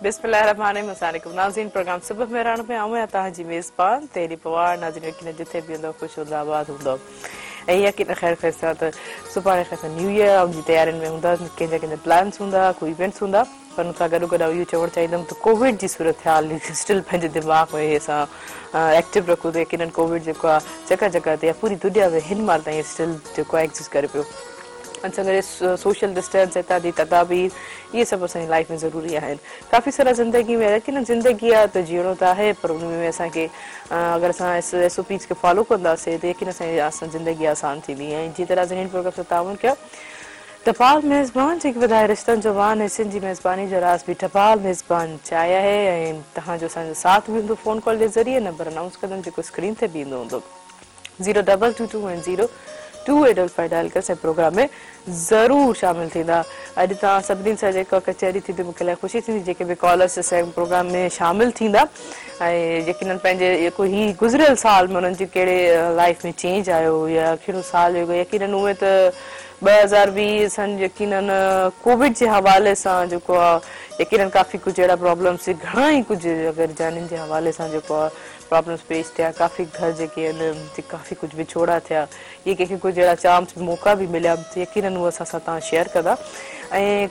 बिस्मिल्लाहिर्रहमानिर्रहीम नाज़रीन प्रोग्राम सुबह मेहरान में आऊं तव्हांजी मेज़बान तेरी पवार नाज़रीन यकीन जिथे बि हूंदो ख़ुशि हूंदो आबाद हूंदो ऐं यकीन ख़ैर ख़ैर त सुभाणे खां न्यू ईयर जी तयारियुनि में हूंदा कंहिंजा प्लान्स हूंदा कोई इवेंट्स हूंदा पर हुन सां गॾो गॾु इहो चवणु चाहींदमि त कोविड जी सूरत हाल स्टिल पंहिंजे दिमाग़ में असां एक्टिव रखूं त यकीन कोविड जेको आहे जॻह जॻह ते पूरी दुनिया में हिन महिल ताईं स्टिल जेको आहे एग्ज़िस्ट करे पियो असां गॾु सोशल डिस्टेंस एतिरी तदाबीर इहे सभु असांजी लाइफ में ज़रूरी आहिनि काफ़ी सारा ज़िंदगी में यकीन ज़िंदगी आहे त जीअणो त आहे पर उन में असांखे अगरि असां SOPs खे फॉलो कंदासीं त यकीन असांजी ज़िंदगी आसान थींदी ऐं जीअं तरह ज़हीन प्रोग्राम सां ताउन कयो टपाल मेज़बान जेके वधाए रिश्तनि जो वान हिसनि जी मेज़बानी जो राज़ बि टपाल मेज़बान चाहे आहे ऐं तव्हांजो असांजो साथ बि हूंदो फ़ोन कॉल जे ज़रिए नंबर अनाउंस कंदमि जेको स्क्रीन ते बि ईंदो हूंदो 022202855 डायल करे प्रोग्राम में ज़रूरु शामिल थींदा अॼु तव्हां सभिनी सां जेका कचहरी थींदी मूंखे इलाही ख़ुशी थींदी जेके बि कॉलर्स असांजे प्रोग्राम में शामिल थींदा ऐं यकीननि पंहिंजे हीउ गुज़िरियल साल में उन्हनि जी कहिड़े लाइफ में चेंज आयो या कहिड़ो साल हुयो यकीननि उहे त 2020 असांजो यकीननि कोविड जे हवाले सां जेको आहे यकीननि काफ़ी कुझु अहिड़ा प्रॉब्लम्स घणा ई कुझु अगरि जानियुनि जे हवाले सां जेको आहे प्रॉब्लम्स पेश थिया काफ़ी घर जेके आहिनि काफ़ी कुझु विछोड़ा थिया इहे कंहिंखे कुझु अहिड़ा चांस मौक़ा बि मिलिया त यकीननि उहे असां सां तव्हां शेयर कंदा ऐं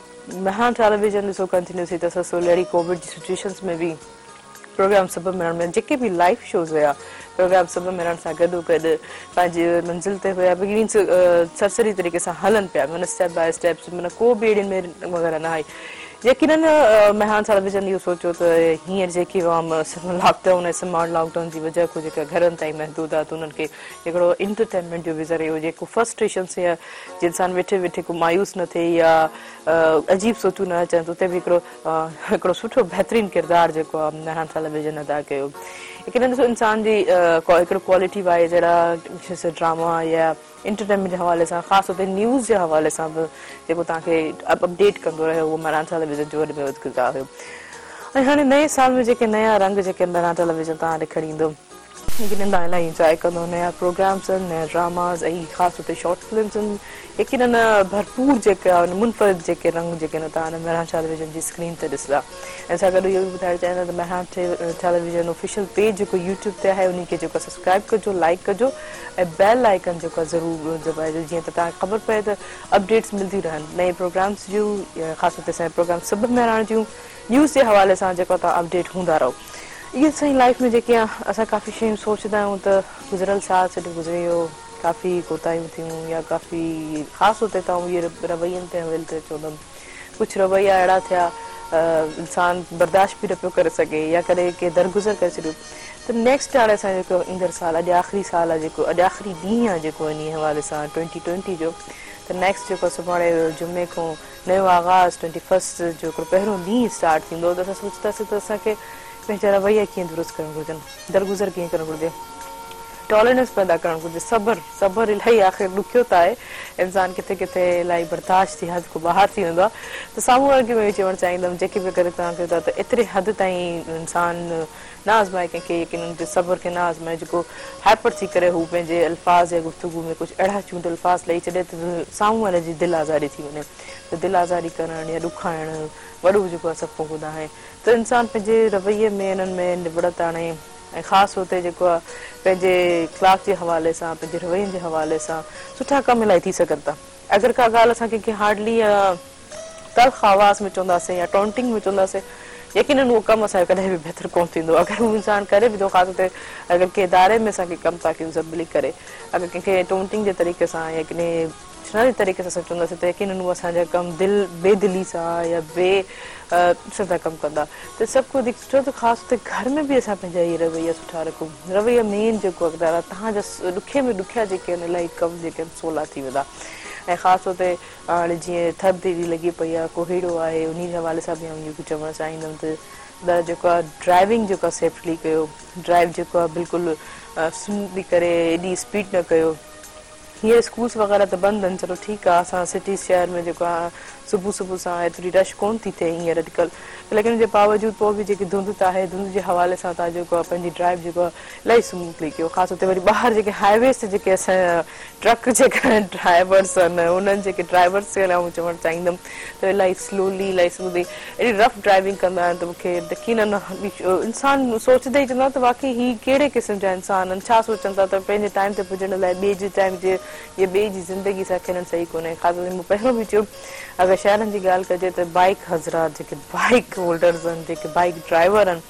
महान टेलीविज़न ॾिसो कंटिन्यू थी त असां अहिड़ी कोविड जी सिचुएशन्स में बि प्रोग्राम सुबह मेहरण में जेके बि लाइव शोज़ हुया प्रोग्राम सुबह मेहरण सां गॾो गॾु पंहिंजे मंज़िल ते हुया मीन्स सरसरी तरीक़े सां हलनि पिया माना स्टेप बाय स्टेप माना को बि अहिड़ी में वग़ैरह न आहे यकीननि महान टेलीविज़न इहो सोचियो त हींअर जेकी लॉकडाउन ऐं स्मार्ट लॉकडाउन जी वजह खां जेका घरनि ताईं महदूद आहे त उन्हनि खे हिकिड़ो इंटरटेनमेंट जो बि ज़रियो हुजे को फ्रस्ट्रेशन या जे इंसानु वेठे वेठे को मायूस न थिए या अजीब सोचूं न अचनि त उते बि हिकिड़ो सुठो बहितरीनु किरदारु जेको आहे महान टेलीविज़न अदा कयो यकीननि ॾिसो इंसान जी हिकिड़ो क्वालिटी वाइज़ अहिड़ा ड्रामा या इंटरटेनमेंट जे हवाले सां ख़ासि तौर ते न्यूज़ जे हवाले सां बि जेको तव्हांखे अपडेट कंदो रहियो उहो महान टेलीविज़न जो वॾे में वधि किरदारु हुयो ऐं हाणे नए साल में जेके नया रंग जेके महान टेलीविज़न तव्हां ॾे खणी ईंदो यकीननि तव्हां इलाही इंजॉय कंदो नया प्रोग्राम्स आहिनि नया ड्रामास ऐं ख़ासि तौर ते शॉर्ट फिल्म्स आहिनि यकीननि भरपूर जेके आहे मुनफ़रिद जेके रंग जेके आहिनि तव्हां महान टेलीविज़न जी स्क्रीन ते ॾिसंदा ऐं सां गॾु इहो बि ॿुधाइणु चाहींदा त महान टेलीविज़न ऑफिशियल पेज जेको यूट्यूब ते आहे उन खे जेको सब्सक्राइब कजो लाइक कजो ऐं बेल आइकन जेको आहे ज़रूरु दॿाइजो जीअं त तव्हांखे ख़बर पए त अपडेट्स मिलंदियूं रहनि नए प्रोग्राम्स जूं या ख़ासि तौर ते असांजे प्रोग्राम सुबुह मेहरान जूं न्यूज़ जे हवाले सां जेको तव्हां अपडेट हूंदा रहो इहे असांजी लाइफ में जेके आहे असां काफ़ी शयूं सोचंदा आहियूं त गुज़िरियल साल सॼो गुज़िरी वियो काफ़ी कोताहियूं थियूं या काफ़ी ख़ासि तौर ते तव्हां इहे रवैयनि ते हवेल ते चवंदमि कुझु रवैया अहिड़ा थिया इंसानु बर्दाश्त बि न पियो करे सघे या कॾहिं के दरगुज़र करे छॾियो त नेक्स्ट हाणे असांजो जेको ईंदड़ साल अॼु आख़िरी साल आहे जेको अॼु आख़िरी ॾींहुं आहे जेको इन हवाले सां 2020 जो त नेक्स्ट जेको सुभाणे जुमे खां नयो आगाज़ 21 जो हिकिड़ो पहिरियों ॾींहुं स्टार्ट थींदो त असां सोचंदासीं त असांखे पंहिंजा रवैया कीअं दुरुस्त करणु घुरिजनि दरगुज़र कीअं करणु घुरिजे टॉलरेंस पैदा करणु घुरिजे सब्र इलाही आख़िर ॾुखियो त आहे इंसानु किथे किथे इलाही बर्दाश्त जी हद खां ॿाहिरि थी वेंदो आहे त साम्हूं वारे खे मां इहो चवणु चाहींदमि जेके बि करे तव्हां कयो था त एतिरे हद ताईं इंसानु न आज़माए कंहिंखे यकीन सब्र खे न आज़माए जेको हाइपर थी करे हू पंहिंजे अल्फाज़ या गुफ़्तगू में कुझु अहिड़ा चूंड अल्फाज़ ॾेई छॾे त साम्हूं वारे जी दिलि आज़ारी थी वञे त दिलि आज़ारी करणु या ॾुखाइणु वॾो जेको आहे सभु को ॿुधाए त इंसानु पंहिंजे रवैये में इन्हनि में निबड़त आणे ऐं ख़ासि तौर ते जेको आहे पंहिंजे इख़्लाक़ जे हवाले सां पंहिंजे रवैयनि जे हवाले सां सुठा कम इलाही थी सघनि था अगरि का ॻाल्हि असां कंहिंखे हार्डली तल्ख़ आवाज़ में चवंदासीं या टॉन्टिंग में चवंदासीं यकीननि उहो कमु असांजो कॾहिं बि बहितरु कोन्ह थींदो अगरि हू इंसानु करे बि थो ख़ासि तौर ते अगरि कंहिं इदारे में असांखे कमु था कयूं सभु मिली करे अगरि कंहिंखे टॉन्टिंग जे तरीक़े सां या कंहिं शनरी तरीक़े सां चवंदासीं त यकीननि उहे असांजा कमु बेदिली सां या सां कमु कंदा त सभु कुझु सुठो त ख़ासि तौर ते घर में बि असां पंहिंजा इहे रवैया सुठा रखूं रवैया मेन जेको अॻिदार आहे तव्हांजा ॾुखे में ॾुखिया जेके आहिनि इलाही कम जेके आहिनि सवला थी वेंदा ऐं ख़ासि तौर ते हाणे जीअं थधि एॾी लॻी पई आहे कोहीड़ो आहे उन जे हवाले सां बि आउं इहो चवणु चाहींदमि त जेको आहे ड्राइविंग जेको आहे सेफली कयो ड्राइव जेको आहे बिल्कुलु स्मूथली करे एॾी स्पीड न कयो हींअर स्कूल्स वग़ैरह त बंदि आहिनि, चलो ठीकु आहे, असां सिटी शहर में जेको आहे सुबुह सुबुह सां एतिरी रश कोन थी थिए हींअर अॼुकल्ह, लेकिन हुनजे बावजूदि पोइ बि जेकी धुंध त आहे, धुंध जे हवाले सां तव्हां जेको आहे पंहिंजी ड्राइव जेको आहे इलाही स्मूथली कयो, ख़ासि हुते वरी ॿाहिरि जेके हाईवेज़ ते जेके असांजा ट्रक जेका ड्राइवर्स आहिनि उन्हनि जेके ड्राइवर्स खे आउं चवणु चाहींदमि त इलाही स्लोली इलाही स्मूथली एॾी रफ ड्राइविंग कंदा आहिनि त मूंखे यकीनन इंसान सोचंदे ई चवंदो आहे त वाक़ई हीअ कहिड़े क़िस्म जा इंसान आहिनि, छा सोचनि था त पंहिंजे टाइम ते पुॼण लाइ ॿिए जे टाइम जे या ॿिए जी ज़िंदगी सां खेलणु सही कोन्हे। ख़ासि करे मूं पहिरियों बि चयो अगरि शहरनि जी ॻाल्हि कजे त बाइक हज़रात जेके बाइक होल्डर्स आहिनि, जेके बाइक ड्राइवर आहिनि,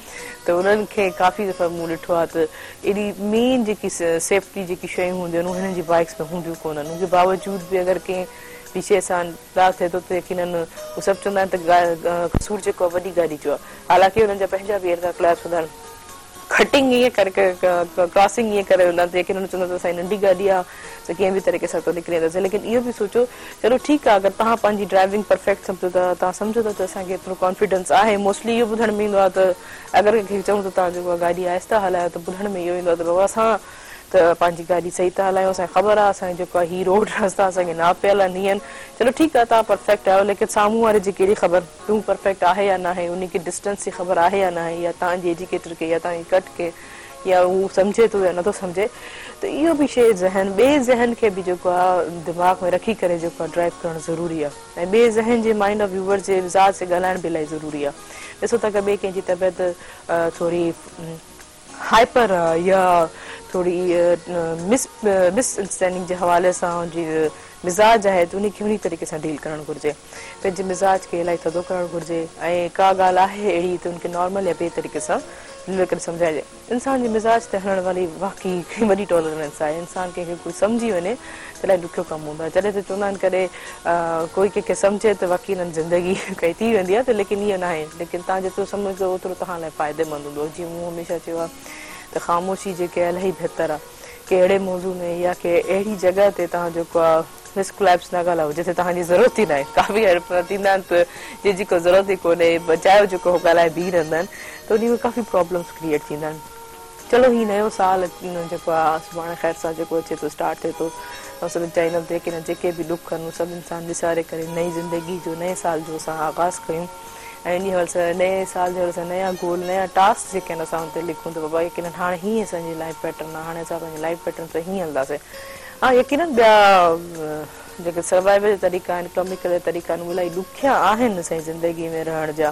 त उन्हनि खे काफ़ी दफ़ा मूं ॾिठो आहे त एॾी मेन जेकी सेफ्टी जेकी शयूं हूंदियूं आहिनि हिननि जी बाइक्स में हूंदियूं कोन्हनि, उनजे बावजूदि बि अगरि कंहिं ॿी शइ सां इतलाउ थिए थो त यकीनन उहे सभु चवंदा आहिनि त कसूर जेको आहे वॾी गाॾी जो आहे, हालांकि हुननि जा पंहिंजा बि एतिरा क्लास हूंदा आहिनि, कटिंग ईअं करे क्रॉसिंग ईअं करे वेंदा आहिनि, लेकिन चवंदा त असांजी नंढी गाॾी आहे त कंहिं बि तरीक़े सां तो निकिरी वेंदासीं, लेकिन इहो बि सोचो चलो ठीकु आहे अगरि तव्हां पंहिंजी ड्राइविंग परफेक्ट सम्झो था, तव्हां सम्झो था त असांखे एतिरो कॉन्फिडेंस आहे, मोस्टली इहो ॿुधण में ईंदो आहे त अगरि कंहिंखे चऊं त तव्हां जेको आहे गाॾी आहिस्ता हलायो त ॿुधण में इहो ईंदो आहे त बाबा असां त पंहिंजी गाॾी सही था हलायूं, असांखे ख़बर आहे असांखे जेको आहे हीअ रोड रस्ता असांखे नापियल आहिनि, हीअं चलो ठीकु आहे तव्हां परफेक्ट आहियो, लेकिन साम्हूं वारे जी कहिड़ी ख़बर तूं परफेक्ट आहे या न आहे, उनखे डिस्टेंस जी ख़बर आहे या न आहे, या तव्हांजी एजुकेटर खे या तव्हांजी कट खे या उहो सम्झे थो या नथो सम्झे, त इहो बि शइ ॿिए ज़हन खे बि जेको आहे दिमाग़ में रखी करे जेको आहे ड्राइव करणु ज़रूरी आहे, ऐं ॿिए ज़हन जे माइंड ऑफ व्यूवर जे मिज़ाज से ॻाल्हाइण बि इलाही ज़रूरी आहे। ॾिसो था की ॿिए कंहिंजी तबियत थोरी हाइपर या थोरी मिसअंडरस्टैंडिंग जे हवाले सां हुनजी मिज़ाज आहे त उनखे उन तरीक़े सां डील करणु घुरिजे, पंहिंजे मिज़ाज खे इलाही थधो करणु घुरिजे, ऐं का ॻाल्हि आहे अहिड़ी त उनखे नॉर्मल या ॿिए तरीक़े सां करे सम्झाइजे। इंसान जी मिज़ाज ते हलण वारी वाक़ई वॾी टॉलरेंस आहे, इंसान कंहिंखे कोई सम्झी वञे त इलाही ॾुखियो कमु हूंदो आहे, जॾहिं त चवंदा आहिनि करे कोई कंहिंखे सम्झे त बाक़ी हिननि ज़िंदगी कई थी वेंदी आहे, त लेकिन ईअं न आहे, लेकिन तव्हां जेतिरो सम्झो ओतिरो तव्हां लाइ फ़ाइदेमंद हूंदो। जीअं मूं हमेशह चयो आहे त ख़ामोशी जेके आहे इलाही बहितर आहे, कहिड़े मौज़ू में या के अहिड़ी जॻह ते तव्हां जेको आहे मिसक्लैप्स न ॻाल्हायो जिते तव्हांजी ज़रूरत ई न आहे, काफ़ी थींदा आहिनि त जंहिंजी को ज़रूरत ई कोन्हे, बचायो जेको ॻाल्हाए बीह रहंदा आहिनि, त उन में काफ़ी प्रॉब्लम्स क्रिएट थींदा आहिनि। चलो हीउ नयो साल जेको आहे सुभाणे ख़ैर सां जेको अचे थो स्टार्ट थिए थो, ऐं सभिनि चाहींदमि त की जेके बि ॾुख आहिनि सभु इंसान विसारे करे नई ज़िंदगी जो नए साल जो असां आगाज़ कयूं, ऐं इन हवाले सां नए साल जे हवाले सां नया गोल नया टास्क जेके आहिनि असां हुते लिखूं त बाबा यकीनन हाणे हीअं असांजी लाइफ पैटर्न आहे, हाणे असां पंहिंजी लाइफ पैटर्न सां हीअं हलंदासीं। हा यकीनन ॿिया जेके सर्वाइवल जा तरीक़ा आहिनि, इकनॉमिकल जा तरीक़ा आहिनि, उहे इलाही ॾुखिया आहिनि असांजी ज़िंदगी में रहण जा,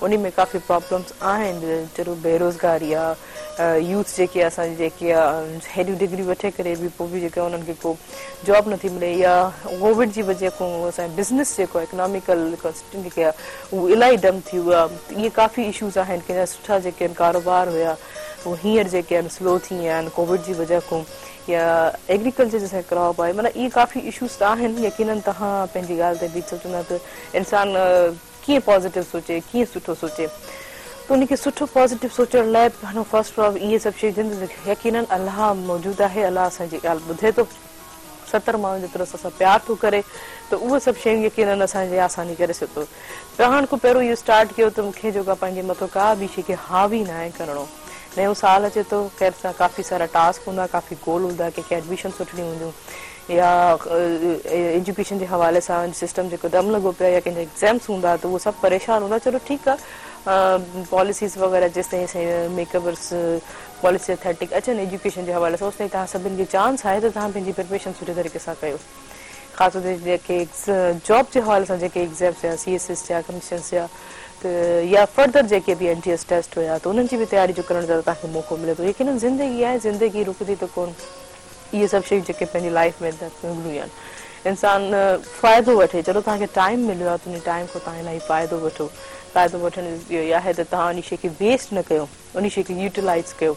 उन में काफ़ी प्रॉब्लम्स आहिनि, चलो बेरोज़गारी आहे, यूथ जेके असांजी जेके आहे हेॾियूं डिग्रियूं वठे करे बि पोइ बि जेका उन्हनि खे को जॉब नथी मिले, या कोविड जी वजह खां असांजो बिज़नेस जेको आहे इकनॉमिकल जेके आहे उहो इलाही डम थी वियो आहे, इहे काफ़ी इशूज़ आहिनि, कंहिंजा सुठा जेके आहिनि कारोबार हुया उहे हींअर जेके आहिनि स्लो थी विया आहिनि कोविड जी वजह खां, या एग्रीकल्चर जैसे क्रॉप आहे, माना इहे काफ़ी इशूज़ त आहिनि। यकीनन तव्हां पंहिंजी ॻाल्हि ते बि सोचंदा त इंसान कीअं पॉज़िटिव सोचे, कीअं सुठो सोचे, त उनखे सुठो पॉज़िटिव सोचण लाइ फर्स्ट ऑफ इहे सभु शयूं यकीनन अलाह मौजूदु आहे, अलाह असांजी ॻाल्हि ॿुधे थो, 70 माण्हुनि जेतिरो असां प्यार थो करे, त उहे सभु शयूं यकीनन असांजे आसानी करे सघंदो। रहण खां पहिरियों इहो स्टार्ट कयो त मूंखे जेको आहे पंहिंजे मथां का बि शइ खे हावी न आहे करिणो। नयो साल अचे थो, ख़ैर सां काफ़ी सारा टास्क हूंदा, काफ़ी गोल हूंदा, कंहिंखे एडमिशन सुठियूं हूंदियूं, या एजुकेशन जे हवाले सां सिस्टम जेको दम लॻो पियो आहे, या कंहिंजा एग्ज़ाम्स हूंदा त उहो सभु परेशान हूंदा। चलो ठीकु आहे, पॉलिसीज़ वग़ैरह जेसिताईं असां मेकअवर्स पॉलिसी एथेटिक अचनि एजुकेशन जे हवाले सां, ओसिताईं तव्हां सभिनि खे चांस आहे त तव्हां पंहिंजी प्रिपरेशन सुठे तरीक़े सां कयो। ख़ासि तौर ते जेके जॉब जे हवाले सां जेके एग्ज़ाम्स हुया CSS जा, कमीशन्स जा, त या फर्दर जेके बि NTS टेस्ट हुया, त उन्हनि जी बि तयारी जो करण जो तव्हांखे मौक़ो मिले थो। यकीनन ज़िंदगी आहे, ज़िंदगी रुकंदी त कोन, इहे सभु शयूं जेके पंहिंजी लाइफ में मिलंदियूं आहिनि, इंसान फ़ाइदो वठे, चलो तव्हांखे टाइम मिलियो आहे त उन टाइम खां तव्हां इलाही फ़ाइदो वठो। फ़ाइदो वठण इहो ई आहे त तव्हां उन शइ खे वेस्ट न कयो, उन शइ खे यूटिलाइज़ कयो,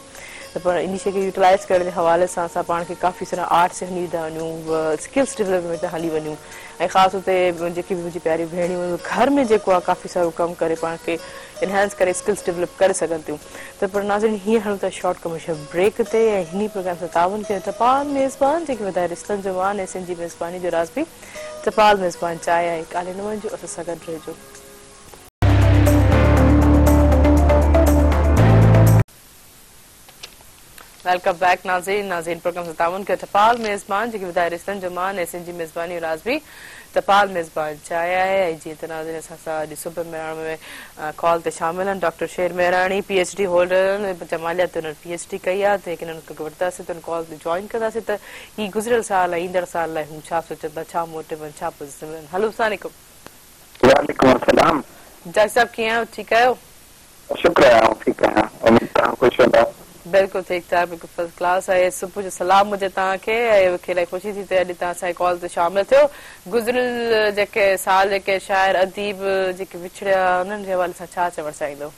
त पर इन शइ खे यूटिलाइज़ करण जे हवाले सां असां पाण खे काफ़ी सारा आर्ट्स हली था वञूं, स्किल्स डेवलपमेंट हली वञूं, ऐं ख़ासि हुते जेकी बि मुंहिंजी प्यारी भेणियूं घर में जेको आहे काफ़ी सारो कमु करे पाण खे इनहेंस करे स्किल्स डेवलप करे सघनि थियूं। त पर नाज़रीन हीअं हलूं था शॉर्ट कमर्शियल ब्रेक ते, ऐं हिन प्रोग्राम सां तावन कयो तपाल मेज़बान जेके वधाए रिश्तनि जो मान ऐं सिंधी मेज़बानी जो राज़ बि तपाल मेज़बान चाहे आहे, काले न वञिजो, असां सां गॾु रहिजो। वेलकम बैक नाज़रीन प्रोग्राम से तावन के टपाल मेज़बान जेके ॿुधाए रिश्तनि जो मान एसिन जी मेज़बानी और आज भी टपाल मेज़बान चाहिया है जी तो नाज़रीन असां सुबह मेहरान में कॉल ते शामिल हैं डॉक्टर शेर मेहरानी PhD होल्डर जमालियात उन्होंने PhD कई आहे लेकिन उनखे वठंदासीं त उन कॉल ते जॉइन कंदासीं त ही गुज़िरियल साल ईंदड़ साल लाइ हू छा सोचंदा छा मोटिव आहिनि छा पोज़िटिव आहिनि हेलो अस्सलाम वालेकुम वालेकुम अस्सलाम डॉक्टर साहब कीअं आहियो ठीकु आहियो शुक्र आहियां ठीकु आहियां उमेद तव्हां ख़ुशि हूंदा बिल्कुलु ठीकु ठाक बिल्कुलु फर्स्ट क्लास आहे सुबुह जो सलाम हुजे तव्हांखे ऐं मूंखे इलाही ख़ुशी थी अॼु तव्हां असांजे कॉल ते शामिल थियो गुज़िरियल जेके साल जेके शाइर अदीब जेके विछड़िया उन्हनि जे हवाले सां छा चवणु चाहींदो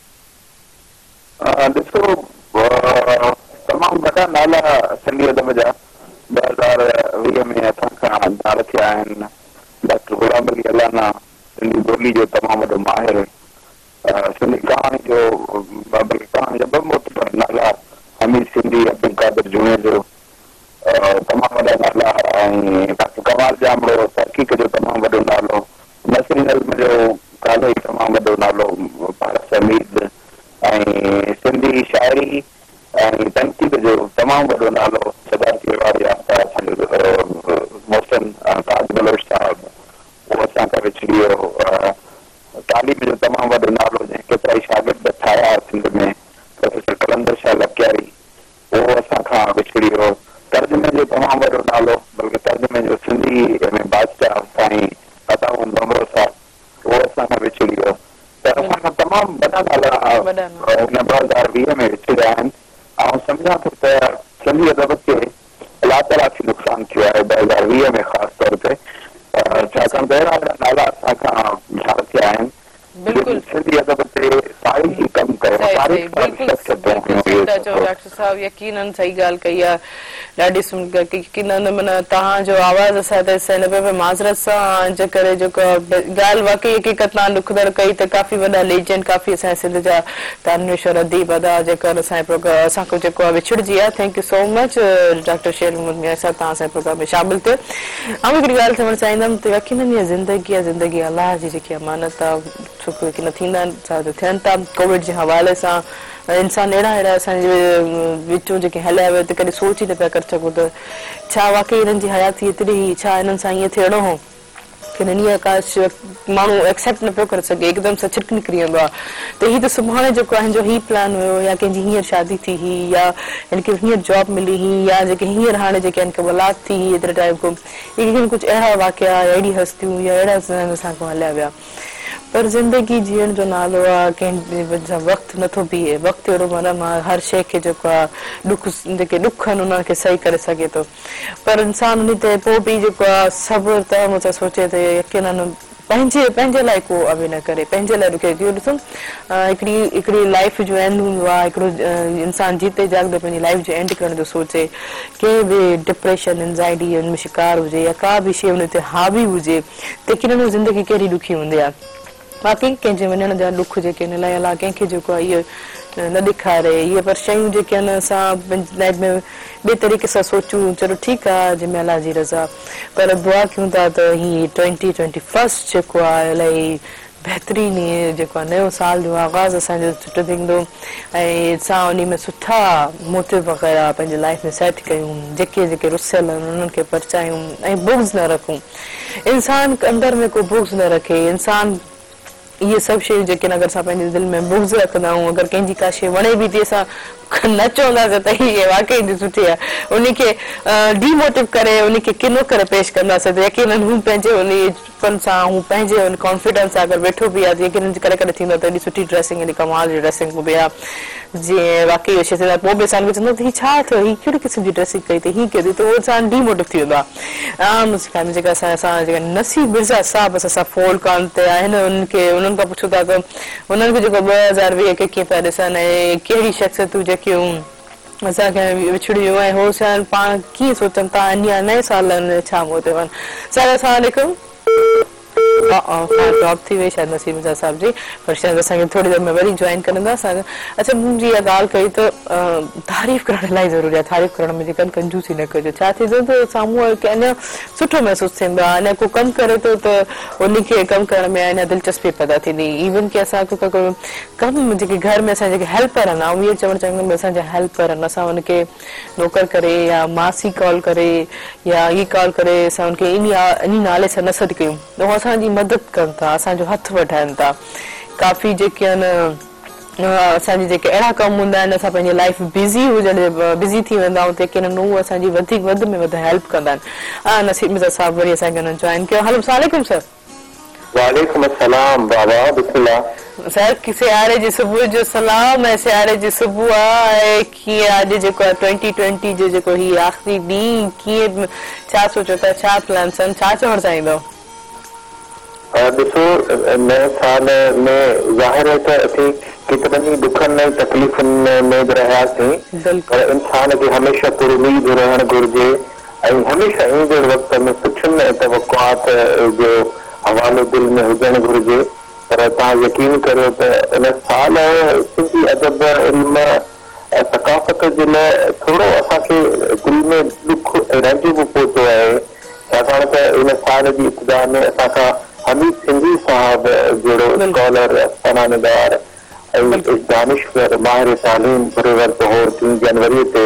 ॾिसो तमामु वॾा नाला सिंधी अदब जा 2020 में असां खां धार थिया आहिनि डॉक्टर गुलाम अली अलाना सिंधी ॿोली जो तमामु वॾो माहिर सिंधी कहाणी जो बल्कि कहाणी जा ॿ मोटिव नाला हमीद सिंधी अब्दुल कादिर जूने जो तमामु वॾा नाला ऐं डॉक्टर कमाल जामड़ो तहक़ीक़ जो तमामु वॾो नालो नसरी नज़्म जो कालो तमामु वॾो नालो पारस हमीद ऐं सिंधी शाइरी ऐं तनक़ीद जो तमामु वॾो नालो सदारती अवार्ड याफ़्ता असांजो मोहसिन ताज बलोच साहिबु उहो असांखां विछड़ी वियो तालीम जो तमामु वॾो नालो जंहिं केतिरा ई शागिर्द ठाहिया सिंध में प्रोफेसर कलंदर शाह लकियारी उहो असांखां विछड़ी वियो तर्जुमे जो तमामु वॾो नालो बल्कि तर्जुमे जो सिंधी में बादशाह साईं अताउन बमरो साहब उहो असांखां विछड़ी वियो त असांखां तमामु वॾा नाला हिन 2020 में विछड़िया आहिनि ऐं सम्झां थो त सिंधी अदब खे अलाह ताला खे नुक़सानु थियो आहे 2020 में ख़ासि तौर ते छाकाणि त अहिड़ा अहिड़ा नाला असांखां ज़ाहिर थिया आहिनि सिंधी अदब ते साईं कमु कयो डॉक्टर साहब यकीनन सही ॻाल्हि कई आहे ॾाढी यकीनन माना तव्हांजो आवाज़ असां त 90 में माज़रत सां जे करे जेको ॻाल्हि वाकई हक़ीक़त मां ॾुखदड़ कई त काफ़ी वॾा लेजेंड काफ़ी असांजे सिंध जा दानिश्वर अदीब अदा जेकर असांजे प्रोग्राम असांखे जेको आहे विछड़जी आहे thank you so much doctor Sher Mohammad Sahab तव्हां असांजे प्रोग्राम में शामिल थियो ऐं हिकिड़ी ॻाल्हि चवणु चाहींदमि त यकीनन इहा ज़िंदगी अलाह जी जेकी अमानत आहे छोकिरो की न थींदा आहिनि थियनि था कोविड जे हवाले सां इंसान अहिड़ा असांजे विचूं जेके हलिया विया त कॾहिं सोच ई न पिया करे सघूं त छा वाकई हिननि जी हयाती एतिरी ई छा हिननि सां ईअं थियणो हो की हीअं का माण्हू एक्सेप्ट न पियो करे सघे हिकदमि सां छिटक निकिरी वेंदो आहे त हीअ त सुभाणे जेको आहे हिनजो हीअ प्लान हुयो या कंहिंजी हींअर शादी थी हुई या हिनखे हींअर जॉब मिली हुई या जेके हींअर हाणे जेके हिनखे औलाद थी हुई एतिरे टाइम खां इहे कुझु अहिड़ा वाक़िया अहिड़ी हस्तियूं या अहिड़ा असांखां हलिया विया पर ज़िंदगी जीअण जो नालो आहे कंहिं वक़्तु नथो बीहे वक़्तु अहिड़ो माना मां हर शइ खे जेको आहे जेके ॾुख आहिनि उन्हनि खे सही करे सघे थो पर इंसान उन ते पोइ बि जेको आहे सब्र त मूंसां सोचे त यकीनन पंहिंजे लाइ को अभिनय करे पंहिंजे लाइ ॾुखे ॾिसो हिकिड़ी लाइफ जो एंड हूंदो आहे हिकिड़ो इंसान जीते जागदे पंहिंजी लाइफ जो एंड करण जो सोचे कंहिं बि डिप्रेशन एंज़ाइटी हुन में शिकार हुजे या का बि शइ हुन ते हावी हुजे त यकीनन ज़िंदगी कहिड़ी ॾुखी हूंदी आहे वाकई कंहिंजे वञण जा ॾुख जेके हिन लाइ अलाह कंहिंखे जेको आहे इहो न ॾेखारे इहे पर शयूं जेके आहिनि असां पंहिंजी लाइफ में ॿिए तरीक़े सां सोचूं चलो ठीकु आहे जंहिंमें अलाह जी रज़ा पर दुआ कयूं था त हीअ 2021 जेको आहे इलाही बहितरीन जेको आहे नयो साल जो आगाज़ असांजो सुठो थींदो ऐं असां उन में सुठा मोटिव वग़ैरह पंहिंजे लाइफ में सेट कयूं जेके रुसियल आहिनि उन्हनि खे परचायूं ऐं बुग्ज़ न रखूं इंसान अंदर में को बुग्ज़ न रखे इंसान इहे सभु शयूं जेके अगरि असां पंहिंजे दिलि में बुग्ज़ रखंदा आहियूं अगरि कंहिंजी का शइ वणे बि थी असां न चवंदासीं त हीअ वाकई सुठी आहे उनखे डीमोटिव करे उनखे किनो करे पेश कंदासीं त यकीनन हू पंहिंजे उन सां हू पंहिंजे उन कॉन्फिडेंस सां अगरि वेठो बि आहे त यकीनन करे थींदो त एॾी सुठी ड्रेसिंग एॾी कमाल जी ड्रेसिंग बि आहे जीअं वाकई शइ थींदा पोइ बि असांखे चवंदो त हीअ छा थियो हीअ कहिड़े क़िस्म जी ड्रेसिंग कई अथई हीअ कयो अथई त उहो इंसान डीमोटिव थी वेंदो आहे आम जेका असां जेका नसीब मिर्ज़ा साहब असां फोन कॉल ते आहिनि उन्हनि खां पुछूं था त उन्हनि खे जेको 2020 खे कीअं पिया ॾिसनि ऐं कहिड़ी शख़्सियतूं जेकियूं असांखे विछड़ियूं ऐं हो शइ पाण कीअं सोचनि था अञा नए साल छा मोटिव आहिनि सर अस्सलाम वालेकुम ड्रॉप थी वई शायद नसीम जा साहब जी, पर शायद असांखे थोड़ी देर में वरी जॉइन करंदा। अच्छा मुंहिंजी इहा ॻाल्हि कई त तारीफ़ करणु इलाही ज़रूरी आहे, तारीफ़ करण में जेकॾहिं कंजूसी न कजे, छा थींदो त साम्हूं वारे खे अञा सुठो महसूसु थींदो आहे, अञा को कमु करे थो त उनखे कमु करण में अञा दिलचस्पी पैदा थींदी। इवन की असांखे कमु जेके घर में असां जेके हेल्पर आहिनि, ऐं इहे चवणु चाहींदमि असांजा हेल्पर आहिनि, असां हुनखे नौकर करे या मासी कॉल करे या ई कॉल करे असां हुनखे इन नाले सां न सॾु कयूं त उहो असांजी मदद कनि था, असांजो हथु वठाइनि था। काफ़ी जेके आहिनि असांजे जेके अहिड़ा कम हूंदा आहिनि, असां पंहिंजी लाइफ बिज़ी थी वेंदा आहियूं, त किन उहे असांजी वधीक वधि में वधि हेल्प कंदा आहिनि। नसीब मिर्ज़ा साहब वरी असांखे हुननि जॉइन कयो। हलो सलाम सर। वालेकुम अस्सलाम बाबा, बिस्मिल्लाह सर। सियारे जी सुबुह जो सलाम ऐं सियारे जी सुबुह आहे। कीअं अॼु जेको आहे 2020 जो जेको ही आख़िरी ॾींहुं, कीअं छा सोचियो था, छा प्लान्स आहिनि, छा चवणु चाहींदव? ॾिसो, नए साल में ज़ाहिर है त असीं केतिरनि ई ॾुखनि ऐं तकलीफ़ुनि में बि रहियासीं, पर इंसान खे हमेशह पुरुमीद रहणु घुरिजे ऐं हमेशह ईंदड़ वक़्त में सुठियुनि ऐं तवक़ुआत जो हवालो दिलि में हुजणु घुरिजे। पर तव्हां यकीन करियो त इन साल सिंधी अदब इल्म ऐं सकाफ़त जे लाइ थोरो असांखे दिलि में ॾुख ऐं रंज बि पहुतो आहे, छाकाणि त इन साल जी इब्तिदा में असांखां हमीद सिंधी साहब जहिड़ो स्कॉलर, फनानिगार ऐं दानिश्वर माहिर तालीम पुरवर्त हो 3 जनवरी ते,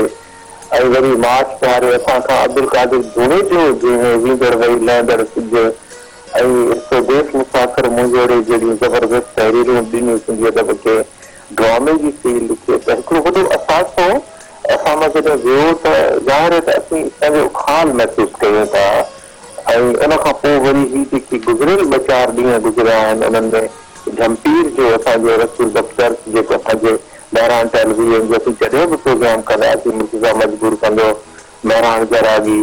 ऐं वरी मार्च वारे असांखां अब्दुल कादिर जुनेजो वींदड़ वई लहंदड़ सिज ऐं स्वदेश मुसाफ़िर मुंहिंजे जहिड़ियूं ज़बरदस्त तहरीरूं ॾिनियूं सिंधी अदब खे ड्रामे जी फील्ड खे, त हिकिड़ो वॾो असासो असां मां जॾहिं वियो त ज़ाहिर है त असीं पंहिंजो खान महसूसु कयूं था। ऐं उन खां पोइ वरी ही जेकी गुज़िरियल 2-4 ॾींहं गुज़रिया आहिनि, उन्हनि में झंपीर जो असांजो रसूल दफ़्तर जेको असांजे मेहरान टेलीविज़न जो असीं जॾहिं बि प्रोग्राम कंदासीं, मुर्तज़ा मजबूर कंदो मेहरान जरागी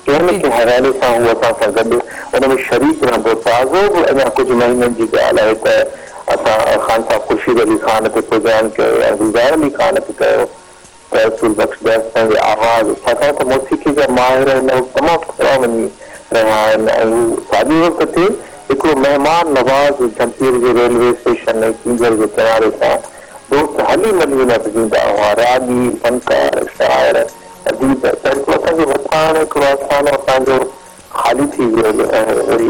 कंहिं न कंहिं हवाले सां उहो असां सां गॾु उन में शरीक रहंदो। ताज़ो बि अञा कुझु महीननि जी ॻाल्हि आहे त असां ख़ान साहब ख़ुर्शीद अली ख़ान ते प्रोग्राम कयो ऐं गुलज़ार अली ख़ान ते कयो, त रसूल बख़्श पंहिंजे आवाज़, छाकाणि त मौसीक़ी जा माहिर हिन वक़्तु तमामु थोरा वञी रहिया आहिनि। ऐं हू साॻे वक़्त ते हिकिड़ो महिमान नवाज़ झंपीर जे रेलवे स्टेशन ऐं कींजर जे किनारे सां दोस्त हली मली नचंदा हुआ, रागी, फनकार, शाइर, अदीब, त असांजे मथां हिकिड़ो आस्थानो असांजो ख़ाली थी वियो। ऐं वरी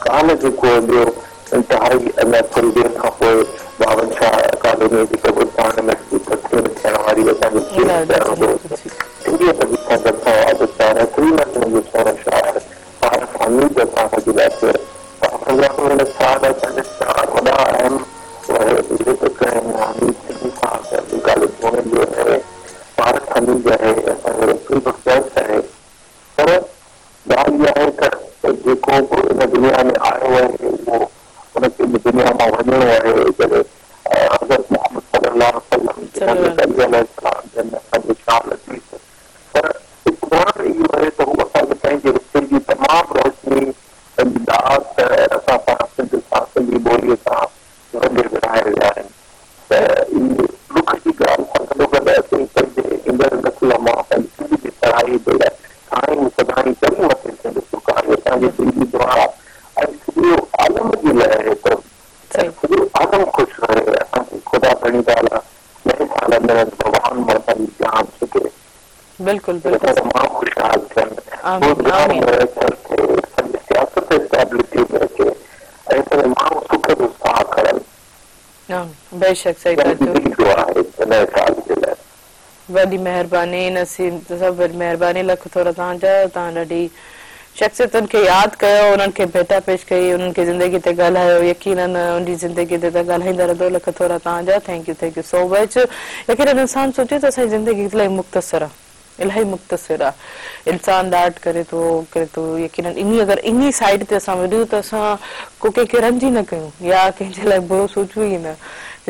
कान जेको ॿियो इंतिहाई अञा थोरी देरि खां पोइ 52 अकादमी जे कब्रिस्तान में तस्वीर थियण वारी असांजो सिंधियत जी संगत सां आदतदार श्रीमत जो सोन शाइर फारस हमीद असां गुज़ारे पंजाब साल असांजे 4 वॾा अहम फारस हमीद आहे, असांजो रसूल बख़्श आहे। पर ॻाल्हि इहा आहे त जेको बि इन दुनिया में आयो आहे उहो हुनखे दुनिया मां वञिणो आहे। जॾहिं हज़रत मोहम्मद सल्लल्लाहु अलैहि वसल्लम असांखे शामिल थी, पर इक़बाल इहो आहे त हू असांखे पंहिंजे रिश्ते जी तमामु रोशनी पंहिंजी दात असां पाण सिंधी ॿोलीअ सां गॾु विराए रहिया आहिनि। त इहा दुख जी ॻाल्हि सां गॾो गॾु असीं पंहिंजे ईंदड़ नस्ल मां पंहिंजी सिंधी जी पढ़ाई जे लाइ हाणे सदाई चङी मथे थींदो सुकाए असांजी दिलि द्वार ऐं सॼो आलम जे लाइ त सॼो आलम ख़ुशि रहे। असांखे ख़ुदा पढ़ी ताला नए साल में भॻवान मां असांजी जान छुटे, बिल्कुलु मां ख़ुशहाल थियनि, रोज़गार में अचे, सियासत स्टेबिलिटी में अचे ऐं सॼे माण्हू सुख जो साह खणनि। बेशक सही नए साल जे लाइ वॾी महिरबानी। नसीम सभु वॾी महिरबानी, लख थोरा तव्हांजा। तव्हां ॾाढी शख़्सियतुनि खे यादि कयो, उन्हनि खे भेटा पेश कई, उन्हनि खे ज़िंदगी ते ॻाल्हायो, यकीनन उनजी ज़िंदगी ते त ॻाल्हाईंदा रहंदो। लख थोरा तव्हांजा। Thank you so much. यकीनन इंसान सोचे त असांजी ज़िंदगी इलाही मुख़्तसर आहे, इलाही मुख़्तसर आहे। इंसान ॾाढ करे थो यकीनन अगरि इन साइड ते असां वञूं त असां को कंहिंखे रंज ई न कयूं या कंहिंजे लाइ बुरो सोचूं ई न।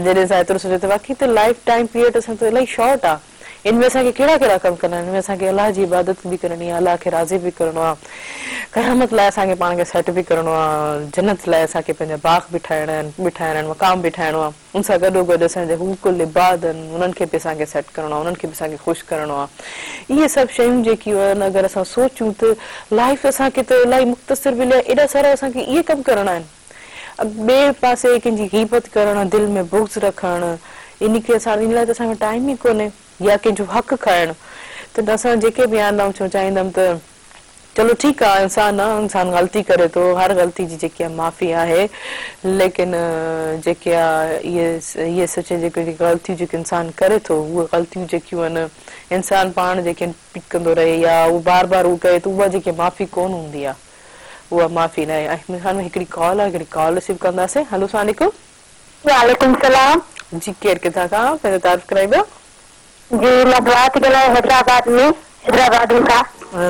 जॾहिं असां एतिरो सोचो त बाक़ी त लाइफ टाइम पीरियड असां त इलाही शॉर्ट आहे। इनमें असांखे कहिड़ा कहिड़ा कम करना आहिनि, इनमें असांखे अलाह जी इबादत बि करणी आहे, अलाह खे राज़ी बि करणो आहे, क़यामत लाइ असांखे पाण खे सेट बि करणो आहे, जन्नत लाइ असांखे पंहिंजा बाग बि ठाहिणा आहिनि, मक़ाम बि ठाहिणो आहे, उन सां गॾोगॾु असांजा हुकूकुल इबाद आहिनि उन्हनि खे बि असांखे सेट करणो आहे, उन्हनि खे बि असांखे ख़ुशि करणो आहे। इहे सभु शयूं जेकियूं आहिनि अगरि असां सोचूं त लाइफ असांखे त इलाही मुख़्तसिर मिली आहे, एॾा सारा असांखे इहे कम करणा आहिनि। ॿिए पासे कंहिंजी ग़ीबत करणु, दिलि में बुग़्ज़ रखणु, इन खे इन लाइ त असांखे टाइम ई कोन्हे, या कंहिंजो हक़ खाइणु। त असां जेके बि आहिनि आऊं चाहींदमि त चलो ठीकु आहे, इंसान ग़लती करे थो, हर ग़लती जी जेकी आहे माफ़ी आहे, लेकिन जेके आहे इहे सच जेके ग़लतियूं जेके इंसान करे थो, उहे ग़लतियूं जेकियूं आहिनि इंसान पाण जेके रिपीट कंदो रहे या उहो बार बार उहो कहे त उहा जेकी माफ़ी कोन हूंदी आहे, उहा माफ़ी न आहे। ऐं हिकिड़ी कॉल आहे, हिकिड़ी कॉल रिसीव कंदासीं। हलो अस्सलाम वालेकुम। वालेकुम सलाम जी, केरु किथां खां पंहिंजो तारीफ़ कराइबो? जी, मां दुआ थी ॻाल्हायां हैदराबाद खां।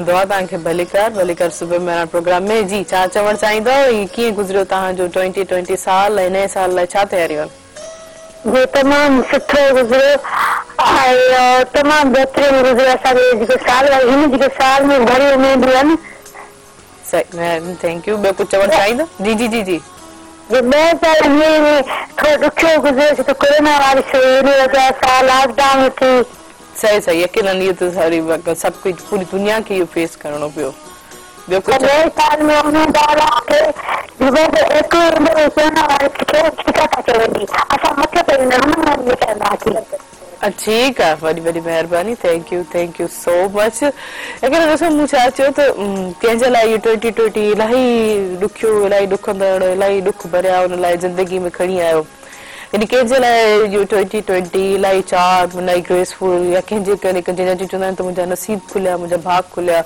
दुआ तव्हांखे भली कर सुबह मेहरान प्रोग्राम में। जी, छा चवणु चाहींदव, कीअं गुज़रियो तव्हांजो 2020 साल, ऐं नए साल लाइ छा तयारियूं आहिनि? जी, तमामु सुठो गुज़रियो ऐं तमामु बहितरीनु गुज़रियो। असांजे जेके साल आहे, हिन जेके साल में घणी उमेदूं आहिनि। सही, थैंक यू। ॿियो कुझु चवणु चाहींदो? जी जी जी जी। ॿ साल में थोरो ॾुखियो गुज़रियो छो त कोरोना वारी वजह सां लॉकडाउन थी। सही, यकीनन इहो त सारी सभु कुझु पूरी दुनिया खे इहो फेस करणो पियो। ॿियो कुझु नए साल में उमेदवार असां मथे ते ठीकु आहे, वॾी वॾी महिरबानी, थैंक यू सो मच। अगरि ॾिसो मूं छा चयो त कंहिंजे लाइ इहो 2020 इलाही ॾुखियो, इलाही ॾुखंदड़, इलाही ॾुख भरिया हुन लाइ ज़िंदगी में खणी आयो, यानी कंहिंजे लाइ इहो 2020 इलाही चार्म, इलाही ग्रेसफुल, या कंहिंजे करे जंहिंजा चवंदा आहिनि त मुंहिंजा नसीब खुलिया, मुंहिंजा भाग खुलिया।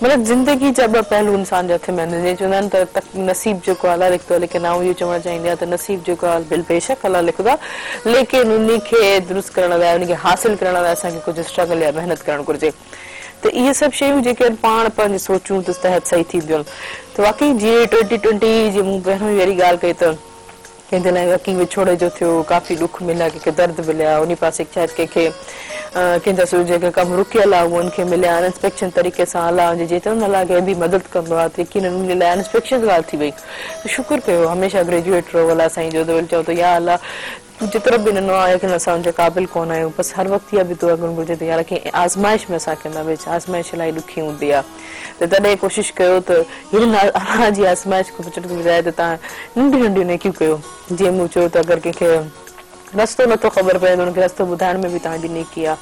मतिलबु ज़िंदगी जा ॿ पहलू इंसान जे हथ में आहिनि। जीअं चवंदा आहिनि त नसीब जेको अलाह लिखंदो आहे, लेकिन आउं इहो चवणु चाहींदी आहियां त नसीब जेको आहे बेशक अलाह लिखंदो आहे, लेकिन उन खे दुरुस्त करण लाइ, उनखे हासिल करण लाइ असांखे कुझु स्ट्रगल या महिनत करणु घुरिजे। त इहे सभु शयूं जेके आहिनि पाण पंहिंजे सोचूं त तहत सही थींदियूं आहिनि। त वाकई जीअं 2020 जी मूं पहिरियों ई अहिड़ी ॻाल्हि कई त कंहिंजे लाइ यकीन विछोड़े जो थियो, काफ़ी ॾुख मिलिया, कंहिंखे दर्द मिलिया, उन पासे शायदि कंहिंखे कंहिंजा जेके कमु रुकियल आहे उहे उनखे मिलिया, अनएक्सपेक्टेड तरीक़े सां अलाह जीअं चवंदा अलाह कंहिं बि मदद कंदो आहे, त यकीन उन लाइ अनएक्सपेक्टेड ॻाल्हि थी वई। त शुकुर कयो, हमेशह ग्रेजुएट रहो अलाह साईं जो, त चओ त या अलाह तूं जेतिरो बि ॾिनो आहे, लेकिन असां उनजे क़ाबिल कोन आहियूं। बसि हर वक़्तु इहा बि दुआ करणु घुरिजे त यार कंहिं आज़माइश में असांखे न विझ, आज़माइश इलाही ॾुखी हूंदी आहे, त तॾहिं कोशिशि कयो त हिन अलाह जी आज़माइश खां बचण जे बजाए त तव्हां नंढियूं नंढियूं नेकियूं कयो। जीअं मूं चयो त अगरि कंहिंखे रस्तो नथो ख़बर पए त हुनखे रस्तो ॿुधाइण में बि तव्हांजी नेकी आहे।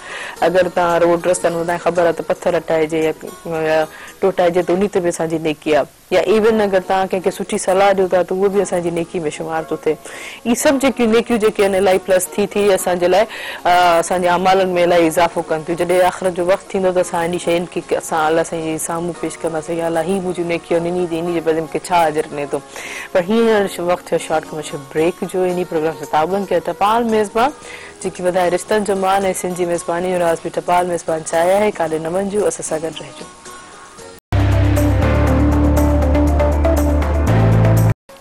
अगरि तव्हां रोड रस्तनि में तव्हांखे ख़बर आहे त पथर हटाइजे या टोटाइजे त उन ते बि असांजी नेकी आहे। या इवन अगरि तव्हां कंहिंखे सुठी सलाह ॾियो था त उहो बि असांजी नेकी में शुमार थो थिए। इहे सभु जेकियूं नेकियूं जेके आहिनि इलाही प्लस थी असांजे लाइ असांजे अमालनि में इलाही इज़ाफ़ो कनि थियूं। जॾहिं आख़िरत जो वक़्तु थींदो त असां इन शयुनि खे असां अलाह साईं जे साम्हूं पेश कंदासीं, या अलाह हीअ मुंहिंजियूं नेकियूं आहिनि, इन जे बदले मूंखे छा अजर ॾिने थो। पर हींअर वक़्तु थियो शॉर्ट कमर्शियल ब्रेक जो। इन प्रोग्राम सां ताबनि खे टपाल मेज़बान जेकी वधाए रिश्तनि जो मान ऐं सिंधी मेज़बानी जो राज़ बि टपाल मेज़बान चाहिया है, काॾे न वञिजो, असां सां गॾु रहिजो।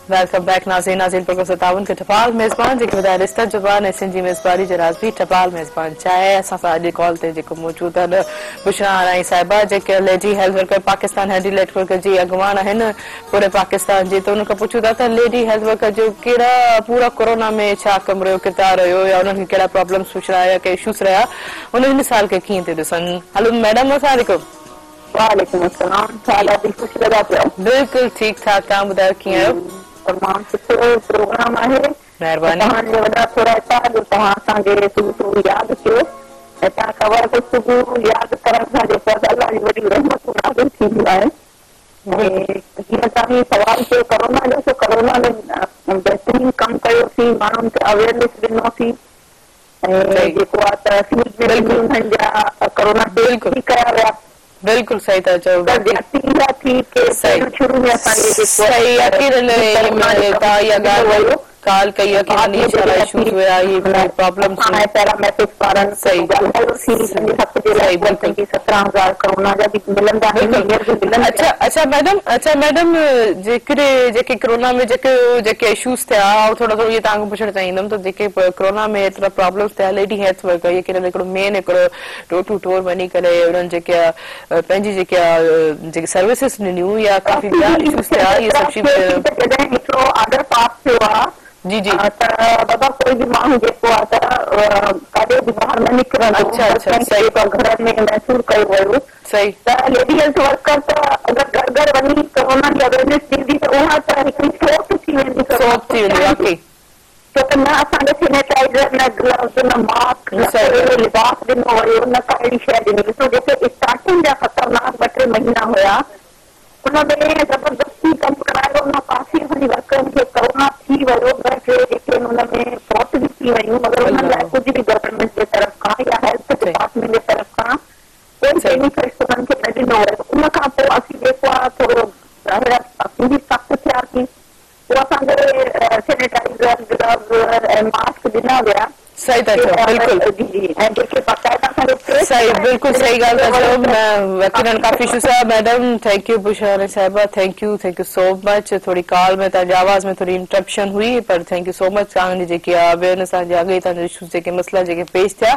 वेलकम बैक नाज़रीन प्रोग्राम सां ताबन खे टपाल मेज़बान जेके वधाए रिश्तनि जो मान ऐं सिंधी मेज़बानी जो राज़ बि टपाल मेज़बान चाहिया है। असां सां अॼु कॉल ते जेको मौजूदु आहिनि बुशरा राई साहिबा, जेके lady health worker Pakistan health network जी अॻुवान आहिनि पूरे पाकिस्तान जी। त उन खां पुछूं था त लेडी हेल्थ वर्कर जो कहिड़ा पूरा कोरोना में छा कमु रहियो, किथां रहियो, या उन्हनि खे कहिड़ा प्रॉब्लम्स रहिया या कहिड़ा इशूस रहिया, उन हिन साल खे कीअं थिए ॾिसनि। हलो मैडम, अस्सलाम वालेकुम। वालेकुम अस्सलाम। बिल्कुलु ठीकु ठाक, तव्हां ॿुधायो कीअं आहियो? तमामु सुठो प्रोग्राम आहे, महिरबानी। तव्हांजे वॾा थोरा जो तव्हां असांखे सुबुह यादि कयो ऐं तव्हां ख़बर त सुबुह यादि करण सां जेको अलाह जी वॾी रहमत नाज़िल थींदी आहे। जीअं तव्हां सवाल कयो कोरोना जो, त कोरोना में बहितरीनु कमु कयोसीं, माण्हुनि खे अवेयरनेस ॾिनोसीं ऐं जेको आहे त कोरोना टेस्ट कया विया। बिल्कुलु सही था चओ। कॉल कई है कि नहीं सारा इश्यूज हुआ ये प्रॉब्लम्स हाणे पहिरां मैसेज पारनि सही ॻाल्हायो थी पंजे हफ़्ते जे लाइ सही बिल्कुल 17,000 कोरोना जा बि मिलंदा आहिनि हींअर बि मिलनि अच्छा मैडम जेके कोरोना में जेके इश्यूज थिया थोड़ा ये तव्हांखां पुछणु चाहींदमि त जेके कोरोना में एतिरा प्रॉब्लम्स थिया लेडी हेल्थ वर्कर ये किन हिकिड़ो मेन हिकिड़ो डोर टू डोर वञी करे उन्हनि जेके पंहिंजी जेके सर्विसिस ॾिनियूं या काफ़ी ॿिया इश्यूज थिया ये सभु जॾहिं हिकिड़ो ऑर्डर पास थियो आहे जी जी त बाबा कोई बि माण्हू जेको आहे त काॾे बि ॿाहिरि न निकिरंदो सही घर में महसूस कयो वियो सही त लेडी हेल्थ वर्कर त अगरि घर घर वञी कोरोना जी अवेयरनेस ॾींदी त उहा त हिकिड़ी सोच थी वेंदी सोच थी वेंदी वाकई छो त न असांखे सैनिटाइज़र न ग्लव्स न मास्क न अहिड़ो लिबास ॾिनो हुयो न का अहिड़ी शइ ॾिनी ॾिसो जेके स्टार्टिंग जा ख़तरनाक 2-3 महीना हुया उन में ज़बरदस्ती कमु करायो उन पासे वारी वर्करनि खे कोरोना थी वियो ॿ टे जेके हुन में फौत बि थी वियूं मगर उन्हनि लाइ कुझु बि गवर्नमेंट जे तरफ़ खां या हेल्थ डिपार्टमेंट जे तरफ़ खां कोई बेनिफिट उन्हनि खे न ॾिनो हुयो उन खां पोइ असीं जेको आहे थोरो असीं बि सख़्तु थियासीं पोइ असांखे सैनिटाइज़र ग्लव्स ऐं मास्क ॾिना विया सही था चओ बिल्कुल ऐं जेके बाक़ाइदा सही बिल्कुल सही ॻाल्हि था चओ यकीनन काफ़ी इशूज़ आहे मैडम थैंक यू बुशारा साहिबा थैंक यू सो मच थोड़ी कॉल में तव्हांजी आवाज़ में थोड़ी इंटरप्शन हुई पर थैंक यू सो मच तव्हांजी जेकी अवेयरनेस तव्हांजे अॻे तव्हांजो इशूज़ जेके मसइला जेके पेश थिया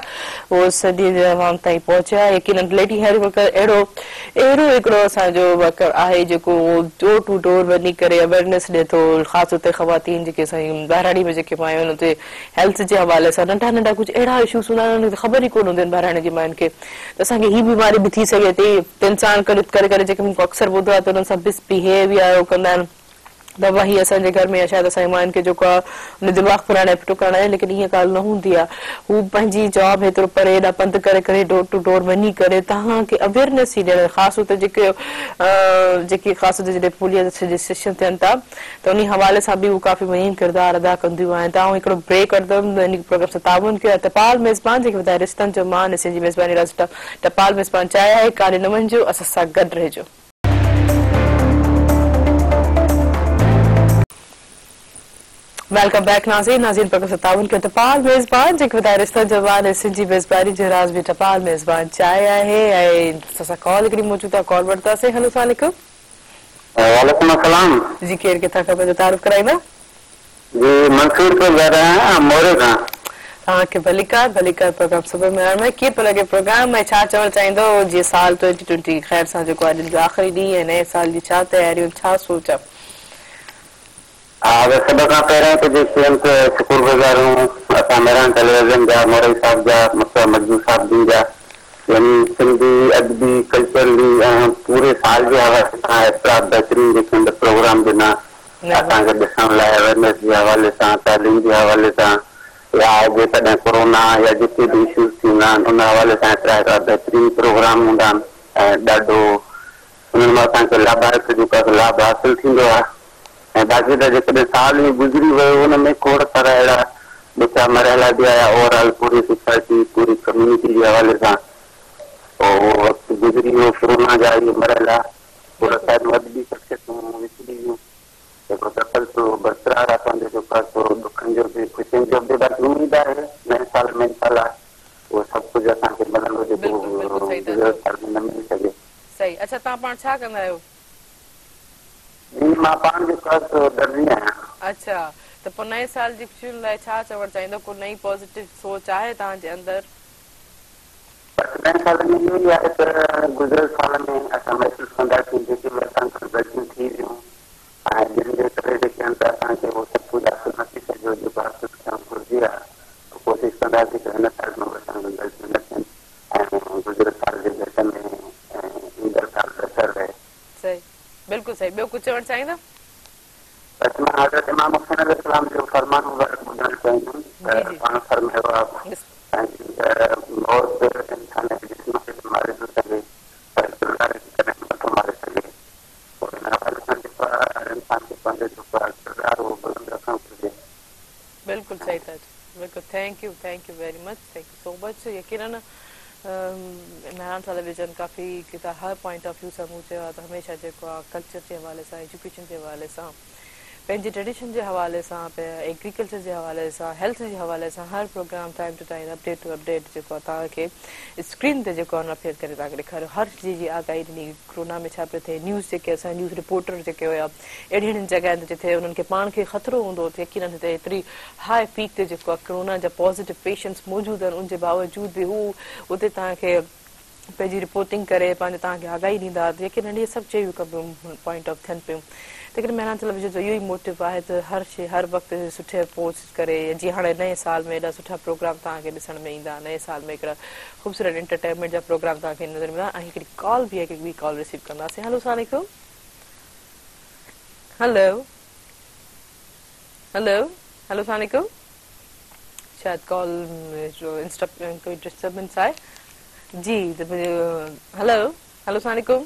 उहो सॼी आवाम ताईं पहुचा यकीनन लेडी हेल्थ वर्कर अहिड़ो हिकिड़ो असांजो वर्कर आहे जेको डोर टू डोर वञी करे अवेयरनेस ॾिए थो ख़ासि तौर ते ख़वातीन जेके असांजी बहिराणी में जेके मायूं आहिनि उते हेल्थ जे हवाले सां नंढा नंढा कुझु अहिड़ा इशूज़ हूंदा आहिनि उन्हनि खे ख़बर ई कोन हूंदी आहिनि बहिराणे जी मायुनि खे त असांखे ही बीमारी बि थी सघे थी इंसान करे करे जेके मूंखे अक्सर ॿुधो आहे त उन्हनि सां मिसबिहेव कंदा आहिनि त वही असांजे घर में शायदि असांजी मायुनि खे जेको आहे उन दिमाग़ पुराणे फिटो करणु आहे लेकिन हीअ ॻाल्हि न हूंदी आहे हू पंहिंजी जॉब हेतिरो परे हेॾा पंधु करे करे डोर टू डोर वञी करे तव्हांखे अवेयरनेस ई ॾियण ख़ासि तौर ते जेके ख़ासि तौर ते जॾहिं पोलियो जा सेशन थियनि था त उन हवाले सां बि हू काफ़ी मुहिम किरदारु अदा कंदियूं आहिनि तव्हां हिकिड़ो ब्रेक वठंदमि इन प्रोग्राम सां ताउन कयो आहे टपाल मेज़बान जेके ॿुधाए रिश्तनि जो मान सिंधी मेज़बानी राज टपाल मेज़बान चाहिया आहे काॾे न वञिजो असां सां गॾु रहिजो वेलकम बैक नाज़रीन प्रोग्राम ताउन के टपाल मेज़बान जेके ॿुधाए रिश्तनि जो मान सिंधी मेज़बानी जो राज बि टपाल मेज़बान चाहे आहे ऐं असां कॉल हिकिड़ी मौजूदु आहे कॉल वरितासीं हेलो अस्सलाम वालेकुम वालेकुम अस्सलाम जी केरु किथां खां पंहिंजो तारुफ़ कराईंदा जी मंसूर पियो ॻाल्हायां मोरे खां तव्हांखे भलीकार प्रोग्राम सुबह में कीअं पियो लॻे प्रोग्राम ऐं छा चवणु चाहींदो जीअं साल 2020 ख़ैर सां जेको आहे ॾींहुं आख़िरी ॾींहुं ऐं नए साल जी छा तयारियूं छा सोच आहे हा सभ खां पहिरियों त जेके आहिनि शुक्रगुज़ार आहियूं असां मेहरान टेलीविज़न जा मोरई साहिब जा मुख्य मजदूर साहिब जिन जा यानी सिंधी अदबी कल्चरली ऐं पूरे साल जे हवाले सां एतिरा बहितरीन जेके प्रोग्राम ॾिना असांखे ॾिसण लाइ अवेयरनेस जे हवाले सां तालीम जे हवाले सां या जेकॾहिं कोरोना या जेके बि इशूज़ थींदा आहिनि उन हवाले सां एतिरा बहितरीन प्रोग्राम हूंदा आहिनि ऐं ॾाढो उन्हनि मां असांखे लाभार्थ जेको लाभ हासिलु थींदो आहे ऐं बाक़ी त जेकॾहिं साल ई गुज़री वियो हुन में खोड़ सारा अहिड़ा ॾुखिया मरहला बि आया ओवरऑल पूरी सोसाइटी पूरी कम्यूनिटी जे हवाले सां पोइ उहो वक़्तु गुज़री वियो कोरोना जा इहे मरहला थोरा शायदि वधि शख़्सियतूं विसरी वियूं जेको तसलसुल बरक़रार असांजो जेको आहे थोरो ॾुखनि जो बि ख़ुशियुनि जो बि ॾाढी उमेद आहे नए साल में इनशाला उहो सभु कुझु असांखे मिलंदो जेको गुज़िरियल साल में न मिली सघे सही अच्छा तव्हां पाण छा कंदा आहियो मां पाण जेको आहे दर्जी आहियां अच्छा त पोइ नए साल जी खुशियुनि लाइ छा चवणु चाहींदो को नई पॉज़िटिव सोच आहे तव्हांजे अंदरि नए साल में इहो ई आहे त गुज़िरियल साल में असां महसूसु कंदासीं जेके बि असांखां ग़लतियूं थी वियूं ऐं जिन जे करे जेके आहिनि त असांखे उहो सभु कुझु हासिलु न थी सघियो जेको हासिलु करणु घुरिजे आहे कोशिशि कंदासीं त हिन साल में असांखे ग़लतियूं न थियनि ऐं गुज़िरियल साल जे भेट में ईंदड़ साल बहितर रहे सही बिल्कुलु सही ॿियो कुझु चवणु चाहींदा बस मां हज़रत इमाम हुसैन अलैहिस्सलाम जो फरमान मुबारक ॿुधणु चाहींदुमि त पाण फरमायो आहे मौत इंसान जे जिस्म खे मारे थो सघे पर किरदार खे कॾहिं नथो मारे सघे पोइ हिन हवाले सां जेको आहे इंसान खे पंहिंजो जेको आहे किरदार उहो बुलंद रखणु घुरिजे बिल्कुलु सही था बिल्कुलु thank U very much thank you so much यकीनन मेहरान टेलीविज़न काफ़ी किता हर पॉइंट ऑफ व्यू सां मूं चयो आहे त हमेशह जेको आहे कल्चर जे हवाले सां एजुकेशन जे हवाले सां पंहिंजे ट्रेडिशन जे हवाले सां एग्रीकल्चर जे हवाले सां हेल्थ जे हवाले सां हर programme time to time update to update जेको तव्हांखे स्क्रीन ते जेको आहे अपडेट करे तव्हांखे ॾेखारियो हर चीज़ जी आगाही ॾिनी कोरोना में छा पियो थिए न्यूज़ जेके असां न्यूज़ रिपोर्टर जेके हुया अहिड़ियुनि जॻहियुनि ते जिथे उन्हनि खे पाण खे ख़तरो हूंदो हो यकीनन हिते एतिरी हाई पीक ते जेको आहे कोरोना जा पॉज़िटिव पेशेंट्स मौजूदु आहिनि उनजे बावजूद बि हू उते तव्हांखे पंहिंजी रिपोर्टिंग करे पंहिंजे तव्हांखे आगाही ॾींदा यकीनन इहे सभु शयूं कबियूं पॉइंट ऑफ थियनि पियूं लेकिन मेहरान टेलीविजन जो इहो ई मोटिव आहे त हर शइ हर वक़्तु सुठे पोस्ट करे जीअं हाणे नए साल में एॾा सुठा प्रोग्राम तव्हांखे ॾिसण में ईंदा नए साल में हिकिड़ा ख़ूबसूरत एंटरटेनमेंट जा प्रोग्राम तव्हांखे नज़र ईंदा ऐं हिकिड़ी कॉल बि आहे कि ॿी कॉल रिसीव कंदासीं हेलो अस्सलाम वालेकुम हेलो हेलो हेलो अस्सलाम वालेकुम शायद कॉल जो कोई डिस्टर्बेंस आहे जी हेलो हेलो अस्सलाम वालेकुम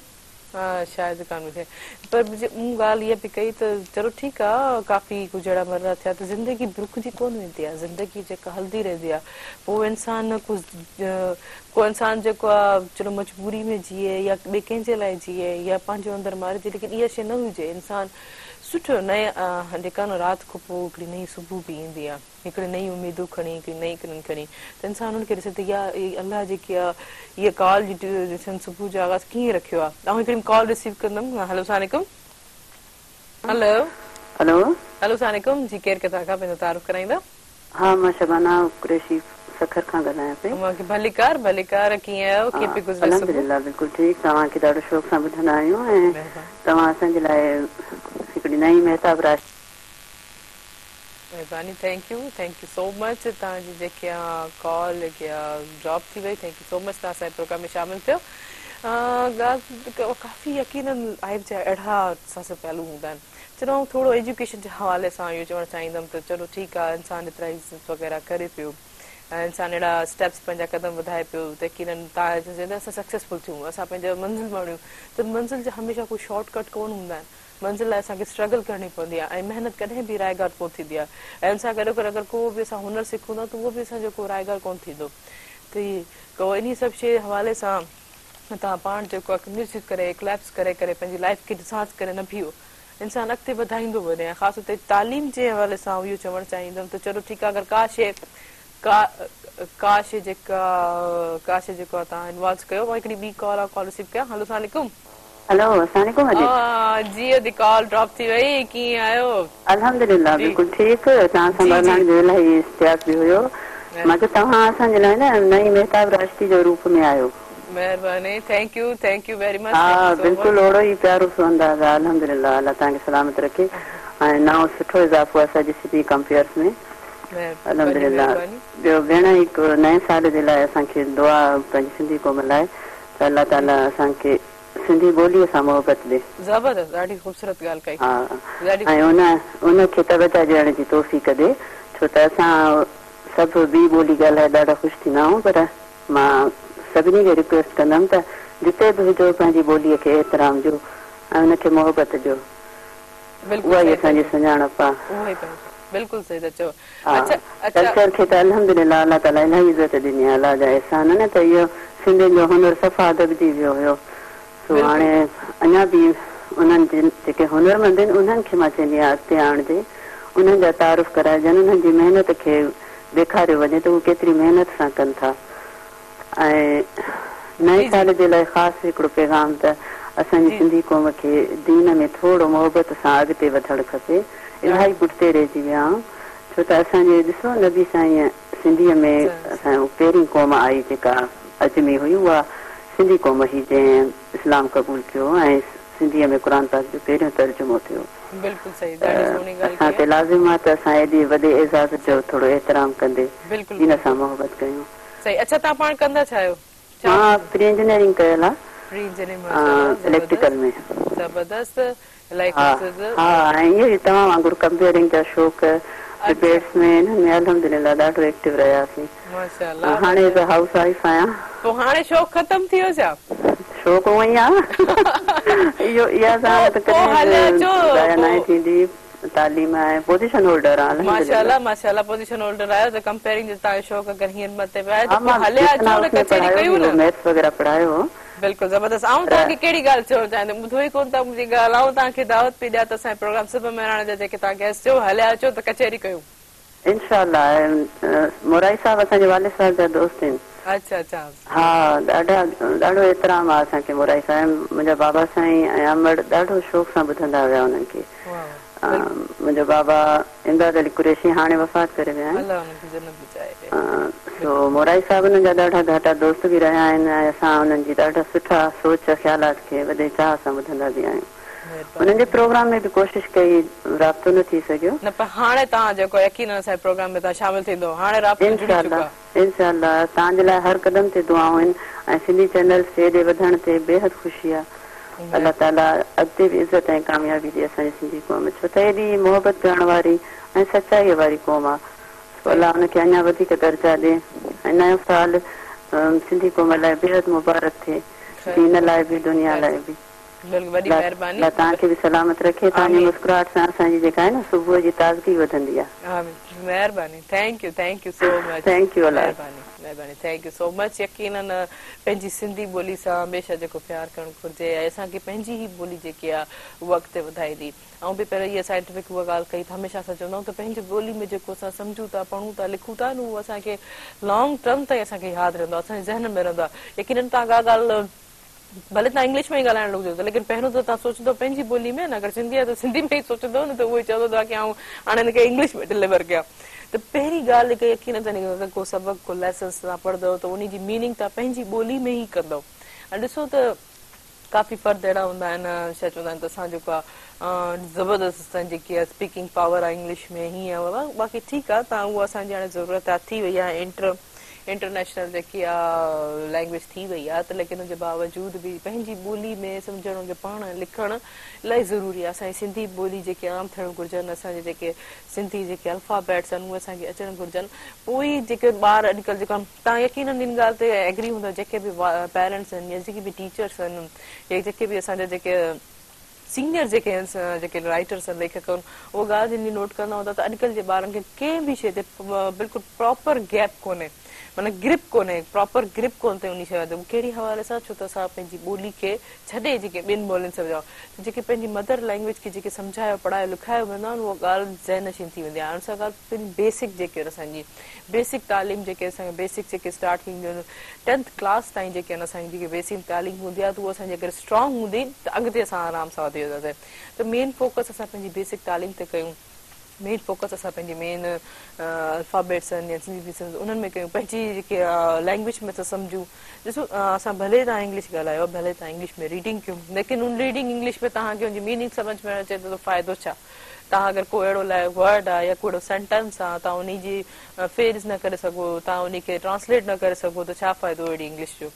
शायद कान थिए पर मूं ॻाल्हि इहा बि कई त चलो ठीकु आहे काफ़ी कुझु अहिड़ा मरना थिया त ज़िंदगी रुकिजी कोन वेंदी आहे ज़िंदगी जेका हलंदी रहंदी आहे पोइ इंसान को इंसान जेको आहे चलो मजबूरी में जीए या ॿिए कंहिंजे लाइ जीए या पंहिंजो अंदरि मारे थी लेकिन इहा शइ न हुजे इंसान सुठो नए जेका न राति खां पोइ हिकिड़ी नई सुबुह बि ईंदी आहे हिकिड़ी नई उमेदूं खणी हिकिड़ी नई किरन खणी त इंसान हुनखे ॾिसे त इहा अलाह जेकी आहे इहा कॉल जी ॾिसनि सुबुह जो आगाज़ कीअं रखियो आहे ऐं हिकिड़ी कॉल रिसीव कंदमि हेलो अस्सलाम वालेकुम हेलो हेलो हेलो अस्सलाम वालेकुम जी केरु किथां खां पंहिंजो तारुफ़ कराईंदा हाँ मां शबाना कुरैशी सखर खां ॻाल्हायां पई भलीकार कीअं आहियो कीअं पई गुज़रे अल्हम्दुलिल्लाह बिल्कुलु ठीकु तव्हांखे ॾाढो शौक़ सां ॿुधंदा आहियूं ऐं तव्हां असांजे लाइ हिकिड़ी नई महताब राशि महिरबानी थैंक यू सो मच तव्हांजी जेकी कॉल जेकी ड्रॉप थी वई थैंक यू सो मच तव्हां असांजे प्रोग्राम में शामिल थियो ॻाल्हि काफ़ी यकीनन लाइफ जा अहिड़ा असां पहलू हूंदा आहिनि चलो थोरो एजुकेशन जे हवाले सां इहो चवणु चाहींदमि त चलो ठीकु आहे इंसान एतिरा वग़ैरह करे पियो ऐं इंसान अहिड़ा स्टेप्स पंहिंजा क़दम वधाए पियो त यकीनन तव्हां असां सक्सेसफुल थियूं असां पंहिंजा मंज़िल माणियूं त मंज़िल जा हमेशह कोई शॉर्टकट कोन हूंदा आहिनि मंज़िल लाइ असांखे स्ट्रगल करणी पवंदी आहे ऐं महिनत कॾहिं बि रायगार कोन थींदी आहे ऐं हुन सां गॾो गॾु अगरि को बि असां हुनर सिखूं था त उहो बि असांजो को रायगार कोन थींदो त इन सभु शइ हवाले सां तव्हां पाण जेको आहे म्यूज़िक करे क्लैप्स करे पंहिंजी लाइफ खे डिसांस करे न बीहो इंसान अॻिते वधाईंदो वञे ऐं ख़ासि तौर ते तालीम जे हवाले सां इहो चवणु चाहींदमि त चलो ठीकु आहे अगरि का शइ जेको आहे तव्हां इनवॉल्व कयो मां हिकिड़ी ॿी कॉल रिसीव कयां हेलो अस्सलाम वालेकुम हेलो अस्सलाम वालेकुम जी अॼु कॉल ड्रॉप थी वई कीअं आहियो अल्हम्दुलिल्लाह बिल्कुलु ठीकु तव्हां सां ॻाल्हाइण जो इलाही इश्तियाक बि हुयो मां चयो तव्हां असांजे लाइ न नई महताब राशि जो रूप में आहियो महिरबानी थैंक यू वेरी मच हा बिल्कुलु ओड़ो ई प्यारो सो अंदाज़ आहे अल्हम्दुलिल्लाह अल्लाह तव्हांखे सलामत रखे ऐं नओं सुठो इज़ाफ़ो आहे सॼी सिटी कंपेयर्स में अल्हम्दुलिल्लाह ॿियो भेण हिकु नए साल जे लाइ असांखे दुआ पंहिंजी सिंधी क़ौम लाइ त अल्लाह ताला असांखे सिंधी ॿोलीअ सां मोहबत ॾे ज़बरदस्त ॾाढी ख़ूबसूरत ॻाल्हि कई हा ऐं उनखे तवजा ॾियण जी तौफ़ीक़ ॾे छो त असां सभु ॿी ॿोली ॻाल्हाए ॾाढा ख़ुशि थींदा आहियूं पर मां सभिनी खे रिक्वेस्ट कंदमि त जिते बि हुजो पंहिंजी ॿोलीअ खे एतिराम ॾियो ऐं हुनखे मोहबत ॾियो उहा ई असांजी सुञाणप आहे बिल्कुलु सही था चओ कल्चर खे त अल्हम्दुलिल्लाह अल्लाह ताला इलाही इज़त ॾिनी आहे अलाह जा एहसान न त इहो सिंधियुनि जो हुनर सफ़ा दॿिजी वियो हुयो सो हाणे अञा बि उन्हनि जेके हुनरमंद आहिनि उन्हनि खे मां चवंदी आहियां अॻिते आणिजे उन्हनि जा तारीफ़ कराइजनि उन्हनि जी महिनत खे ॾेखारियो वञे त उहे केतिरी महिनत सां कनि था ऐं नए साल जे लाइ ख़ासि हिकिड़ो पैगाम त असांजी सिंधी क़ौम खे दीन में थोरो मोहबत सां अॻिते वधणु खपे इलाही पुठिते रहिजी विया आहियूं छो त असांजे ॾिसो नबी साईं सिंधीअ में असांजो पहिरीं क़ौम आई जेका अॼु में हुई उहा सिंधी क़ौम ही जंहिं इस्लाम क़बूल कयो ऐं सिंधीअ में क़ुर पाक जो पहिरियों तर्जुमो थियो असां लाज़िम आहे त असां एॾी वॾे एज़ाज़ जो थोरो एतिराम कंदे इन सां मोहबत कयूं मां प्री इंजीनियरिंग कयल आहे इलेक्ट्रिकल में हा ऐं इहो ई तव्हां वांगुरु कंपेयरिंग जा शौक़ डिबेट्स में हिननि में अल्हम्दुलिल्लाह ॾाढो एक्टिव रहियासीं हाणे त हाउस वाइफ आहियां हाणे शौक़ ख़तम थी वियो छा शौक़ उहो ई आहे इहो इहा ॻाल्हि त कॾहिं न थींदी तालीम ऐं पोजीशन होल्डर आहे माशाल्लाह पोजीशन होल्डर आहियो त कंपेयरिंग जो तव्हांजो शौक़ अगरि हीअं मथे पियो आहे त हलिया अचो न कचहरी कयूं न मैथ्स वग़ैरह पढ़ायो बिल्कुलु ज़बरदस्त आऊं तव्हांखे कहिड़ी ॻाल्हि चवणु चाहींदमि ॿुधो ई कोन था मुंहिंजी ॻाल्हि आऊं तव्हांखे दावत पई ॾियां त असांजे प्रोग्राम सुबह मेहरान जा जेके तव्हां गेस्ट थियो हलिया अचो त कचहरी कयूं इंशाअल्लाह मोराई साहब असांजे वालिद साहब जा दोस्त आहिनि अच्छा अच्छा हा ॾाढो एतिराम आहे असांखे मोराई साहिब मुंहिंजा बाबा साईं ऐं अमड़ ॾाढो शौक़ सां ॿुधंदा हुया उन्हनि खे मुंहिंजो बाबा इमदाद अली कुरैशी हाणे वफ़ात करे विया आहिनि मोराई साहिब उन्हनि जा ॾाढा घाटा दोस्त बि रहिया आहिनि ऐं असां उन्हनि जी ॾाढा सुठा सोच ख़्यालात खे वॾे चाह सां ॿुधंदा बि आहियूं उन्हनि जे प्रोग्राम में बि कोशिशि कई राब्तो न थी सघियो न पर हाणे तव्हां जेको यकीन असांजे प्रोग्राम में तव्हां शामिल थींदो हाणे राब्तो इंशाअल्लाह तव्हांजे लाइ हर क़दम ते दुआऊं आहिनि ऐं सिंधी चैनल्स जे हेॾे वधण ते बेहद ख़ुशी आहे अलाह ताला अॻिते बि इज़त ऐं कामयाबी ॾे असांजी सिंधी क़ौम छो त हेॾी मोहबत करण वारी ऐं सचाईअ वारी क़ौम आहे अलाह हुनखे अञा वधीक दर्जा ॾे ऐं नयो साल सिंधी क़ौम लाइ बेहद मुबारक थिए दीन लाइ बि दुनिया लाइ बि तव्हांखे बि सलामत रखे तव्हांजी मुस्कुराहट सां असांजी जेका आहे न सुबुह जी ताज़गी वधंदी आहे महिरबानी थैंक यू सो मच महिरबानी थैंक यू सो मच यकीनन पंहिंजी सिंधी ॿोली सां हमेशह जेको प्यार करणु घुरिजे ऐं असांखे पंहिंजी ई ॿोली जेकी आहे उहा अॻिते वधाईंदी ऐं बि पहिरियों इहा साइंटिफिक उहा ॻाल्हि कई हमेशह असां चवंदा आहियूं त पंहिंजी ॿोली में जेको असां सम्झूं था पढ़ूं था लिखूं था न उहो असांखे लॉन्ग टर्म ताईं असांखे यादि रहंदो आहे असांजे ज़हन में रहंदो आहे यकीनन तव्हां का ॻाल्हि भले तव्हां इंग्लिश में ई ॻाल्हाइण लॻो त लेकिन पहिरियों त तव्हां सोचंदो पंहिंजी ॿोली में न अगरि सिंधी आहे त सिंधी में ई सोचंदो न त उहो ई चवंदो आहे की आउं हाणे हिनखे इंग्लिश में डिलीवर कयां त पहिरीं ॻाल्हि हिकु यकीन अगरि को सबक़ को लेसन्स तव्हां पढ़ंदव त उन जी मीनिंग तव्हां पंहिंजी ॿोली में ई कंदव ऐं ॾिसो त काफ़ी फ़र्द अहिड़ा हूंदा आहिनि छा चवंदा आहिनि त असां जेको आहे ज़बरदस्त असांजी जेकी आहे स्पीकिंग पावर आहे इंग्लिश में हीअं बाक़ी ठीकु आहे तव्हां उहा असांजी हाणे ज़रूरत आहे थी वई आहे इंटरनेशनल जेकी आहे लैंग्वेज थी वई आहे त लेकिन उनजे बावजूद बि पंहिंजी ॿोली में सम्झणु हुनखे पढ़णु लिखणु इलाही ज़रूरी आहे असांजी सिंधी ॿोली जेके आम थियणु घुरिजनि असांजे जेके सिंधी जेके अल्फाबेट्स आहिनि उहे असांखे अचणु घुरिजनि पोइ ई जेके ॿार अॼुकल्ह जेका तव्हां यकीन इन ॻाल्हि ते एग्री हूंदव जेके बि पेरेंट्स आहिनि या जेके बि टीचर्स आहिनि या जेके बि असांजा जेके सीनियर जेके राइटर्स आहिनि लेखक आहिनि उहो ॻाल्हि जिन नोट कंदा हूंदा त अॼुकल्ह जे ॿारनि खे कंहिं बि शइ ते बिल्कुलु प्रॉपर गैप कोन्हे माना ग्रिप कोन्हे प्रॉपर ग्रिप कोन थिए उन शइ ते कहिड़ी हवाले सां छो त असां पंहिंजी ॿोली खे छॾे जेके ॿिनि ॿोलियुनि सम्झायो जेके पंहिंजी मदर लैंग्वेज खे जेके सम्झायो पढ़ायो लिखायो वेंदा आहिनि उहा ॻाल्हि ज़हनशीन थी वेंदी आहे उन सां ॻाल्हि पंहिंजी बेसिक जेके आहिनि असांजी बेसिक तालीम जेके असांखे बेसिक जेके स्टार्ट थींदियूं आहिनि 10th क्लास ताईं जेके आहिनि असांजी जेके बेसिक तालीम हूंदी आहे त उहा असांजी अगरि स्ट्रॉन्ग हूंदी त अॻिते असां आराम सां वधी वेंदासीं त मेन फोकस असां पंहिंजी बेसिक तालीम ते कयूं मेन फोकस असां पंहिंजी मेन अल्फाबेट्स आहिनि या सिंधी उन्हनि में कयूं पंहिंजी जेके लैंग्वेज में असां सम्झूं ॾिसो असां भले तव्हां इंग्लिश ॻाल्हायो भले तव्हां इंग्लिश में रीडिंग कयूं लेकिन उन रीडिंग इंग्लिश में तव्हांखे हुनजी मीनिंग सम्झ में अचे त फ़ाइदो छा तव्हां अगरि को अहिड़ो वर्ड आहे या को अहिड़ो सेंटेंस आहे तव्हां उनजी फेज न करे सघो तव्हां उनखे ट्रांसलेट न करे सघो त छा फ़ाइदो अहिड़ी इंग्लिश जो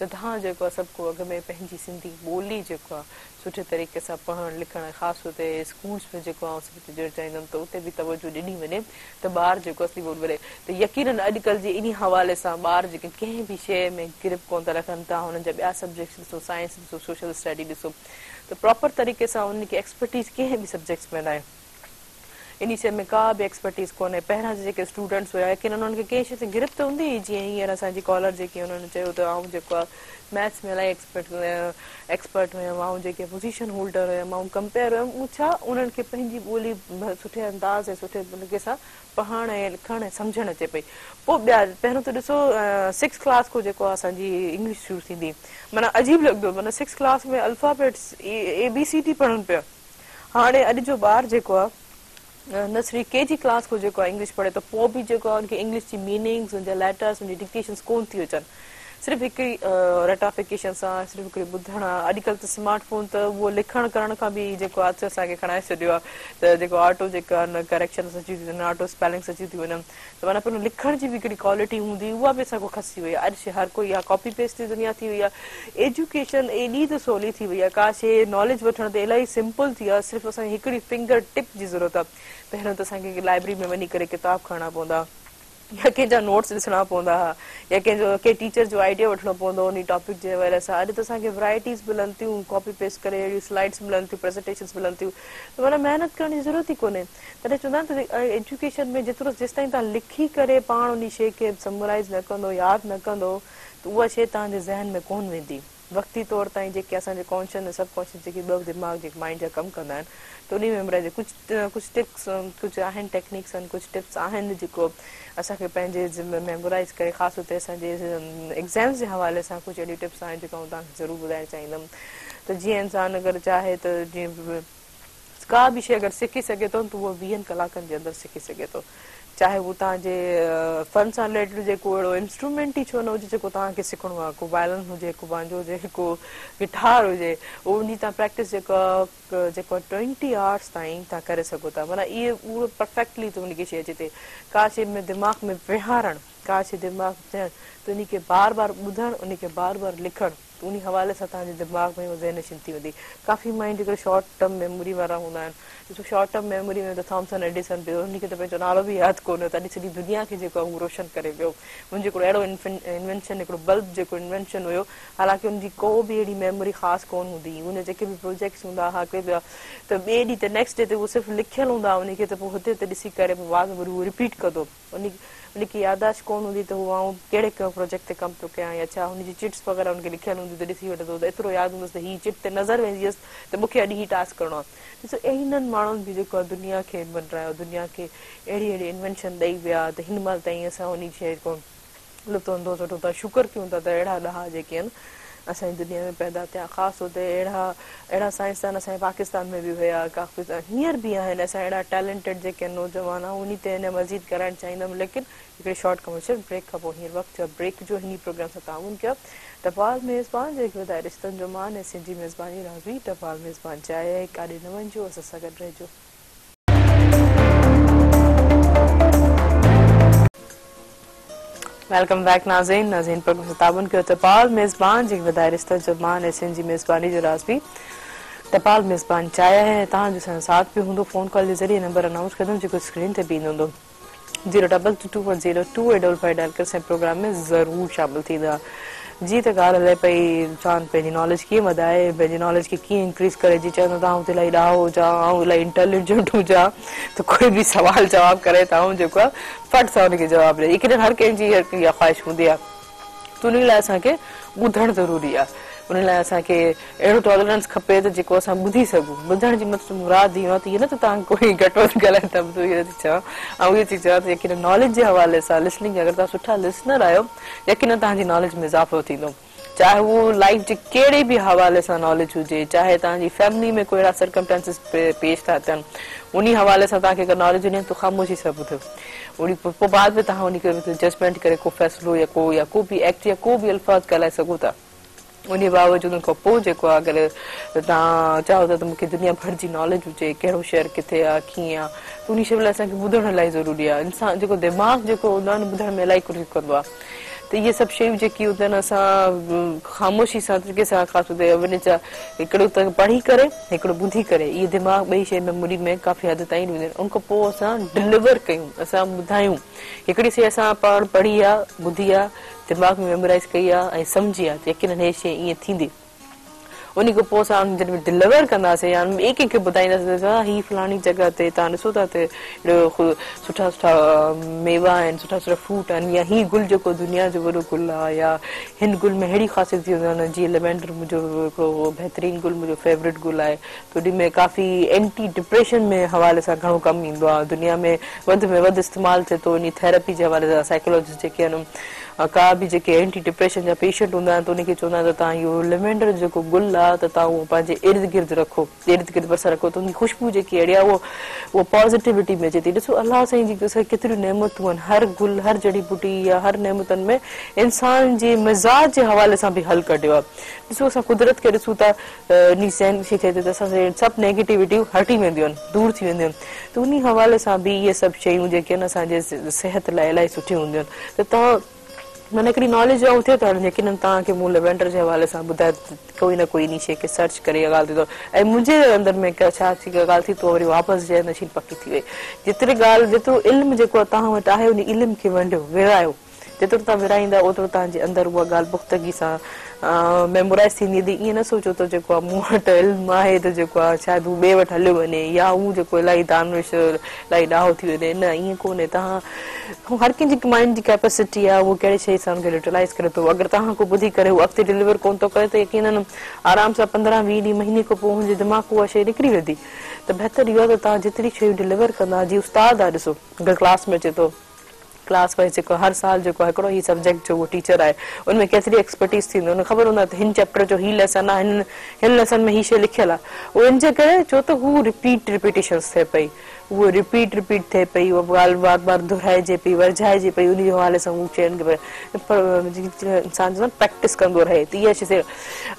त तव्हां जेको आहे सभु को अॻ में पंहिंजी सिंधी ॿोली जेको आहे सुठे तरीक़े सां पढ़णु लिखणु ख़ासि हुते स्कूल्स में जेको आहे जुड़णु चाहींदमि त उते बि तवजो ॾिनी वञे त ॿार जेको असली ॿोली वठे त यकीनन अॼुकल्ह जे इन हवाले सां ॿार जेके कंहिं बि शइ में गिरफ़ कोन था रखनि तव्हां हुननि जा ॿिया सब्जेक्ट्स ॾिसो साइंस ॾिसो सोशल स्टडी ॾिसो त प्रॉपर तरीक़े सां उनखे एक्सपर्टीज़ कंहिं बि सब्जेक्ट्स में न आहे इन शइ में का बि एक्सपर्टीज़ कोन्हे पहिरां जेके स्टूडेंट्स हुया लेकिन उन्हनि खे कंहिं शइ ते गिरफ़्त हूंदी हुई जीअं हींअर असांजी कॉलर जेकी हुननि चयो त आउं जेको आहे मैथ्स में इलाही एक्सपर्ट हुयमि ऐं जेके पोज़ीशन होल्डर हुयमि ऐं कंपेयर हुयमि उहो छा उन्हनि खे पंहिंजी ॿोली सुठे अंदाज़ ऐं सुठे तरीक़े सां पढ़णु ऐं लिखणु ऐं सम्झणु अचे पई पोइ ॿिया पहिरियों त ॾिसो 6th क्लास खां जेको आहे असांजी इंग्लिश शुरू थींदी माना अजीब लॻंदो माना 6th क्लास में अल्फाबेट्स ABCD पढ़नि पिया हाणे अॼु जो ॿार जेको आहे नर्सरी KG क्लास को जेको आहे इंग्लिश पढ़े त पोइ बि जेको आहे उनखे इंग्लिश जी मीनिंग्स उनजा लेटर्स उनजी डिक्टेशन्स कोन थी अचनि सिर्फ़ु हिकिड़ी रेटाफिकेशन सां सिर्फ़ु हिकिड़ी ॿुधण आहे अॼुकल्ह त स्मार्ट फ़ोन त उहो लिखण करण खां बि जेको आहे हथु असांखे खणाए छॾियो आहे त जेको ऑटो जेका करेक्शन्स अची थियूं वञनि ऑटो स्पेलिंग्स अची थियूं वञनि त माना पहिरियों लिखण जी बि हिकिड़ी क्वालिटी हूंदी उहा बि असांखां खसी वई आहे अॼु हर कोई आहे कॉपी पेस्ट जी दुनिया थी वई आहे एजुकेशन एॾी त सवली थी वई आहे का शइ नॉलेज वठण त इलाही सिंपल थी आहे सिर्फ़ु असांखे हिकिड़ी फिंगर टिप जी ज़रूरत आहे पहिरियों त असांखे लाइब्रेरी में वञी करे किताब खणणा पवंदा या कंहिंजा नोट्स ॾिसणा पवंदा हुआ या कंहिं टीचर जो आइडिया वठिणो पवंदो उन टॉपिक जे हवाले सां अॼु त असांखे वैराइटीज़ मिलनि थियूं कॉपी पेस्ट करे अहिड़ियूं स्लाइड्स मिलनि थियूं प्रेज़ेंटेशन्स मिलनि थियूं त माना महिनत करण जी ज़रूरत ई कोन्हे तॾहिं चवंदा आहिनि त एजुकेशन में जेतिरो जेसिताईं तव्हां लिखी करे पाण उन शइ खे समराइज़ न कंदो यादि न कंदो त उहा शइ तव्हांजे ज़हन में कोन वेंदी वक़्ती तौर ताईं जेके असांजे कॉन्शियस ऐं सबकॉन्शियस जेके ॿ दिमाग़ जेके माइंड जा कमु कंदा आहिनि त उन में रहिजे कुझु टिप्स कुझु आहिनि टेक्निक्स आहिनि कुझु टिप्स आहिनि जेको असांखे पंहिंजे मेमोराइज़ करे ख़ासि तौर ते असांजे एग्ज़ाम्स जे हवाले सां कुझु अहिड़ियूं टिप्स आहिनि जेका आउं तव्हांखे ज़रूरु ॿुधाइणु चाहींदमि त जीअं इंसानु अगरि चाहे त जीअं का बि शइ अगरि सिखी सघे थो त उहो 20 कलाकनि जे अंदरि सिखी सघे थो चाहे उहो तव्हांजे फन सां रिलेटेड जेको अहिड़ो इंस्ट्रूमेंट ई छो न हुजे जेको तव्हांखे सिखणो आहे को वायलिन हुजे को बांजो हुजे को गिटार हुजे उन जी तव्हां प्रैक्टिस जेको 20 आवर्स ताईं तव्हां करे सघो था माना इहे उहो परफेक्टली त उनखे शइ अचे थी का शइ में दिमाग़ में विहारणु का शइ दिमाग़ थियणु त उनखे बार बार ॿुधणु उनखे बार बार लिखणु उन हवाले सां तव्हांजे दिमाग़ में ज़हनशिन थी वेंदी काफ़ी माइंड जेके शॉर्ट टर्म मेमोरी वारा हूंदा आहिनि ॾिसो शॉर्ट टर्म मेमोरी में त थॉमसन एडिसन पियो उनखे त पंहिंजो नालो बि यादि कोन्हे तॾहिं सॼी दुनिया खे जेको आहे उहो रोशन करे वियो मुंहिंजो हिकिड़ो अहिड़ो इन्वेंशन हिकिड़ो बल्ब जेको इन्वेंशन हुयो हालांकि उनजी को बि अहिड़ी मेमोरी ख़ासि कोन हूंदी उन जेके बि प्रोजेक्ट्स हूंदा हुआ त ॿिए ॾींहुं त नेक्स्ट डे ते उहो सिर्फ़ु लिखियलु हूंदा उनखे त पोइ हुते ते ॾिसी करे पोइ वाद वरी उहो रिपीट कंदो उनकी यादाश्त कोन हूंदी त उहो आउं कहिड़े प्रोजेक्ट ते कमु पियो कयां या छा हुनजी चिट्स वग़ैरह उनखे लिखियलु हूंदी त ॾिसी वठंदो त एतिरो यादि हूंदुसि त हीअ चिट ते नज़र वेंदी हुअसि त मूंखे अॼु हीअ टास्क करिणो आहे ॾिसो इन्हनि माण्हुनि बि जेको आहे दुनिया खे बदिरायो दुनिया खे अहिड़ी अहिड़ी इन्वेंशन ॾेई विया त हिन महिल ताईं असां उन शइ को लुत्फ़ अंदोज़ वठूं था शुक्र कयूं था त अहिड़ा ॾहा जेके आहिनि असांजी दुनिया में पैदा थिया ख़ासि तौर ते अहिड़ा साइंसदान असांजे पाकिस्तान में बि हुया काफ़ी हींअर बि आहिनि असां अहिड़ा टैलेंटेड जेके नौजवान आहे उन ते अञा मज़ीद कराइणु चाहींदमि लेकिन हिकिड़े शॉर्ट कमर्शियल ब्रेक खां पोइ हींअर वक़्तु ब्रेक जो हिन प्रोग्राम सां ताउन कयो टपाल मेज़बान जेके वधाए रिश्तनि जो मान ऐं सिंधी मेज़बानी राज़ी टपाल मेज़बान चाहे काॾे न वञिजो असां सां गॾु रहिजो वेलकम बैक नाज़रीन प्रोग्राम सां ताउन कयो टपाल मेज़बान जेके वधाए रिश्तनि जो मान ऐं सिंधी मेज़बानी जो राज़ बि टपाल मेज़बान चाहे है तव्हांजो साथ बि हूंदो फ़ोन कॉल जे ज़रिए नंबर अनाउंस कंदुमि जेको स्क्रीन ते बि ईंदो हूंदो 0222102 डायल करे असांजे प्रोग्राम में ज़रूरु शामिल थींदा जी त ॻाल्हि हले पई इंसानु पंहिंजी नॉलेज कीअं वधाए पंहिंजी नॉलेज खे कीअं इंक्रीज़ करे जी चवंदो तव्हां इलाही ॾाहो हुजां ऐं इलाही इंटेलिजेंट हुजां त कोई बि सवाल जवाबु करे तव्हां जेको आहे फट सां हुनखे जवाबु ॾे लेकिन हर कंहिंजी इहा ख़्वाहिश हूंदी आहे त उन लाइ असांखे ॿुधणु ज़रूरी आहे उन लाइ असांखे अहिड़ो टॉलरेंस खपे त जेको असां ॿुधी सघूं ॿुधण जी मतिलबु मुराद इहो आहे त इहो न त तव्हां कोई घटि वधि ॻाल्हाए त ॿुधो इहो थी चवां ऐं इहो थी चवां त यकीन नॉलेज जे हवाले सां लिसनिंग अगरि तव्हां सुठा लिसनर आहियो यकीन तव्हांजी नॉलेज में इज़ाफ़ो थींदो चाहे उहो लाइफ जे कहिड़े बि हवाले सां नॉलेज हुजे चाहे तव्हांजी फैमिली में कोई अहिड़ा सर्कमस्टेंसिस पेश था थियनि उन हवाले सां तव्हांखे अगरि नॉलेज हुजे त ख़ामोशी सां ॿुधो उन पोइ बाद में तव्हां उनखे जजमेंट करे को फ़ैसिलो या को बि एक्ट या को बि अल्फाज़ ॻाल्हाए सघो था उन बावजूद खां पोइ जेको आहे अगरि तव्हां चाहो था त मूंखे दुनिया भर जी नॉलेज हुजे कहिड़ो शहर किथे आहे कीअं आहे त उन शइ लाइ असांखे ॿुधणु इलाही ज़रूरी आहे इंसानु जेको दिमाग़ जेको हूंदो आहे न ॿुधण में इलाही कुझु कंदो आहे त इहे सभु शयूं जेकी हूंदियूं आहिनि असां ख़ामोशी सां तरीक़े सां ख़ासि तौर ते वञे छा हिकिड़ो त पढ़ी करे हिकिड़ो ॿुधी करे इहे दिमाग़ ॿई शइ मेमोरी में काफ़ी हद ताईं हूंदियूं आहिनि उन खां पोइ असां डिलीवर कयूं असां ॿुधायूं हिकिड़ी शइ असां पढ़ी आहे ॿुधी आहे दिमाग़ में मेमोराइज़ कई आहे ऐं सम्झी आहे त यकीन इहे शइ ईअं थींदी उन खां पोइ असां जॾहिं डिलीवर कंदासीं या ॿिए कंहिंखे ॿुधाईंदासीं हीअ फलाणी जॻह ते तव्हां ॾिसो था त अहिड़ो सुठा सुठा मेवा आहिनि सुठा सुठा फ्रूट आहिनि या हीअ गुल जेको दुनिया जो वॾो गुल आहे या हिन गुल में अहिड़ी ख़ासियत हूंदियूं आहिनि जीअं लेवेंडर मुंहिंजो हिकिड़ो बहितरीनु गुल मुंहिंजो फेवरेट गुल आहे त उन में काफ़ी एंटी डिप्रेशन में हवाले सां घणो कमु ईंदो आहे दुनिया में वधि इस्तेमालु थिए थो इन थेरेपी जे हवाले सां साइकोलॉजिस्ट जेके आहिनि का बि जेके एंटी डिप्रेशन जा पेशेंट हूंदा आहिनि त उनखे चवंदा आहिनि त तव्हां इहो लेवेंडर जेको गुल आहे त तव्हां उहो पंहिंजे इर्द गिर्द रखो इर्द गिर्द बसर रखो त उनजी ख़ुशबू जेकी अहिड़ी आहे उहो पॉज़िटिविटी में अचे थी ॾिसो अलाह साईं जी केतिरियूं नेमतूं आहिनि हर गुल हर जड़ी बूटी या हर नेमतनि में इंसान जे मिज़ाज जे हवाले सां बि हल कढियो आहे ॾिसो असां कुदरत खे ॾिसूं था इन सहन थी थिए त असांजे सभु नेगेटिविटियूं हटी वेंदियूं आहिनि दूरि थी वेंदियूं आहिनि त उन हवाले सां बि इहे सभु शयूं जेके आहिनि असांजे सिहत लाइ इलाही सुठियूं हूंदियूं आहिनि त तव्हां माना हिकिड़ी नॉलेज ऐं थिए थो यकीन तव्हांखे मूं लेवेंडर जे हवाले सां ॿुधाए कोई न कोई इन शइ खे सर्च करे इहा ॻाल्हि थी थो ऐं मुंहिंजे अंदरि में छा थी ॻाल्हि थी तो वरी वापसि जे नशीन पकी थी वई जेतिरी ॻाल्हि जेतिरो इल्मु जेको आहे तव्हां वटि आहे उन इल्म खे वंडियो विरायो जेतिरो तव्हां विराईंदा ओतिरो तव्हांजे अंदरि उहा ॻाल्हि पुख़्तगी सां मेमोराइज़ थींदी। ईअं न सोचो त जेको आहे मूं वटि इल्मु आहे त जेको आहे शायदि हू ॿिए वटि हलियो वञे या हू जेको इलाही दानिश इलाही ॾाहो थी वञे। न, ईअं कोन्हे। तव्हां हर कंहिंजी माइंड जी कैपेसिटी आहे उहो कहिड़े शइ सां हुनखे यूटिलाइज़ करे थो। अगरि तव्हां को ॿुधी करे उहो अॻिते डिलीवर कोन थो करे त यकीनन आराम सां 15-20 ॾींहं महीने खां पोइ हुनजे दिमाग़ उहा शइ निकिरी वेंदी। त बहितर इहो आहे त तव्हां जेतिरी शयूं डिलीवर कंदा, जीअं उस्ताद आहे ॾिसो अगरि क्लास में अचे थो, क्लास वाइज जेको हर साल जेको हिकिड़ो ही सब्जेक्ट जो उहो टीचर आहे उनमें केतिरी एक्सपर्टीज़ थींदी, उनखे ख़बर हूंदा त हिन चैप्टर जो ही लेसन आहे, हिन लेसन में ही शइ लिखियलु आहे। उहो इन जे करे छो त हू रिपीटेशन्स थिए पई, उहो रिपीट थिए पई, उहा ॻाल्हि बार बार दुहिराइजे पई, वरझाइजे पई, उन जे हवाले सां हू चवनि खे इंसान जो प्रैक्टिस कंदो रहे। त इहा शइ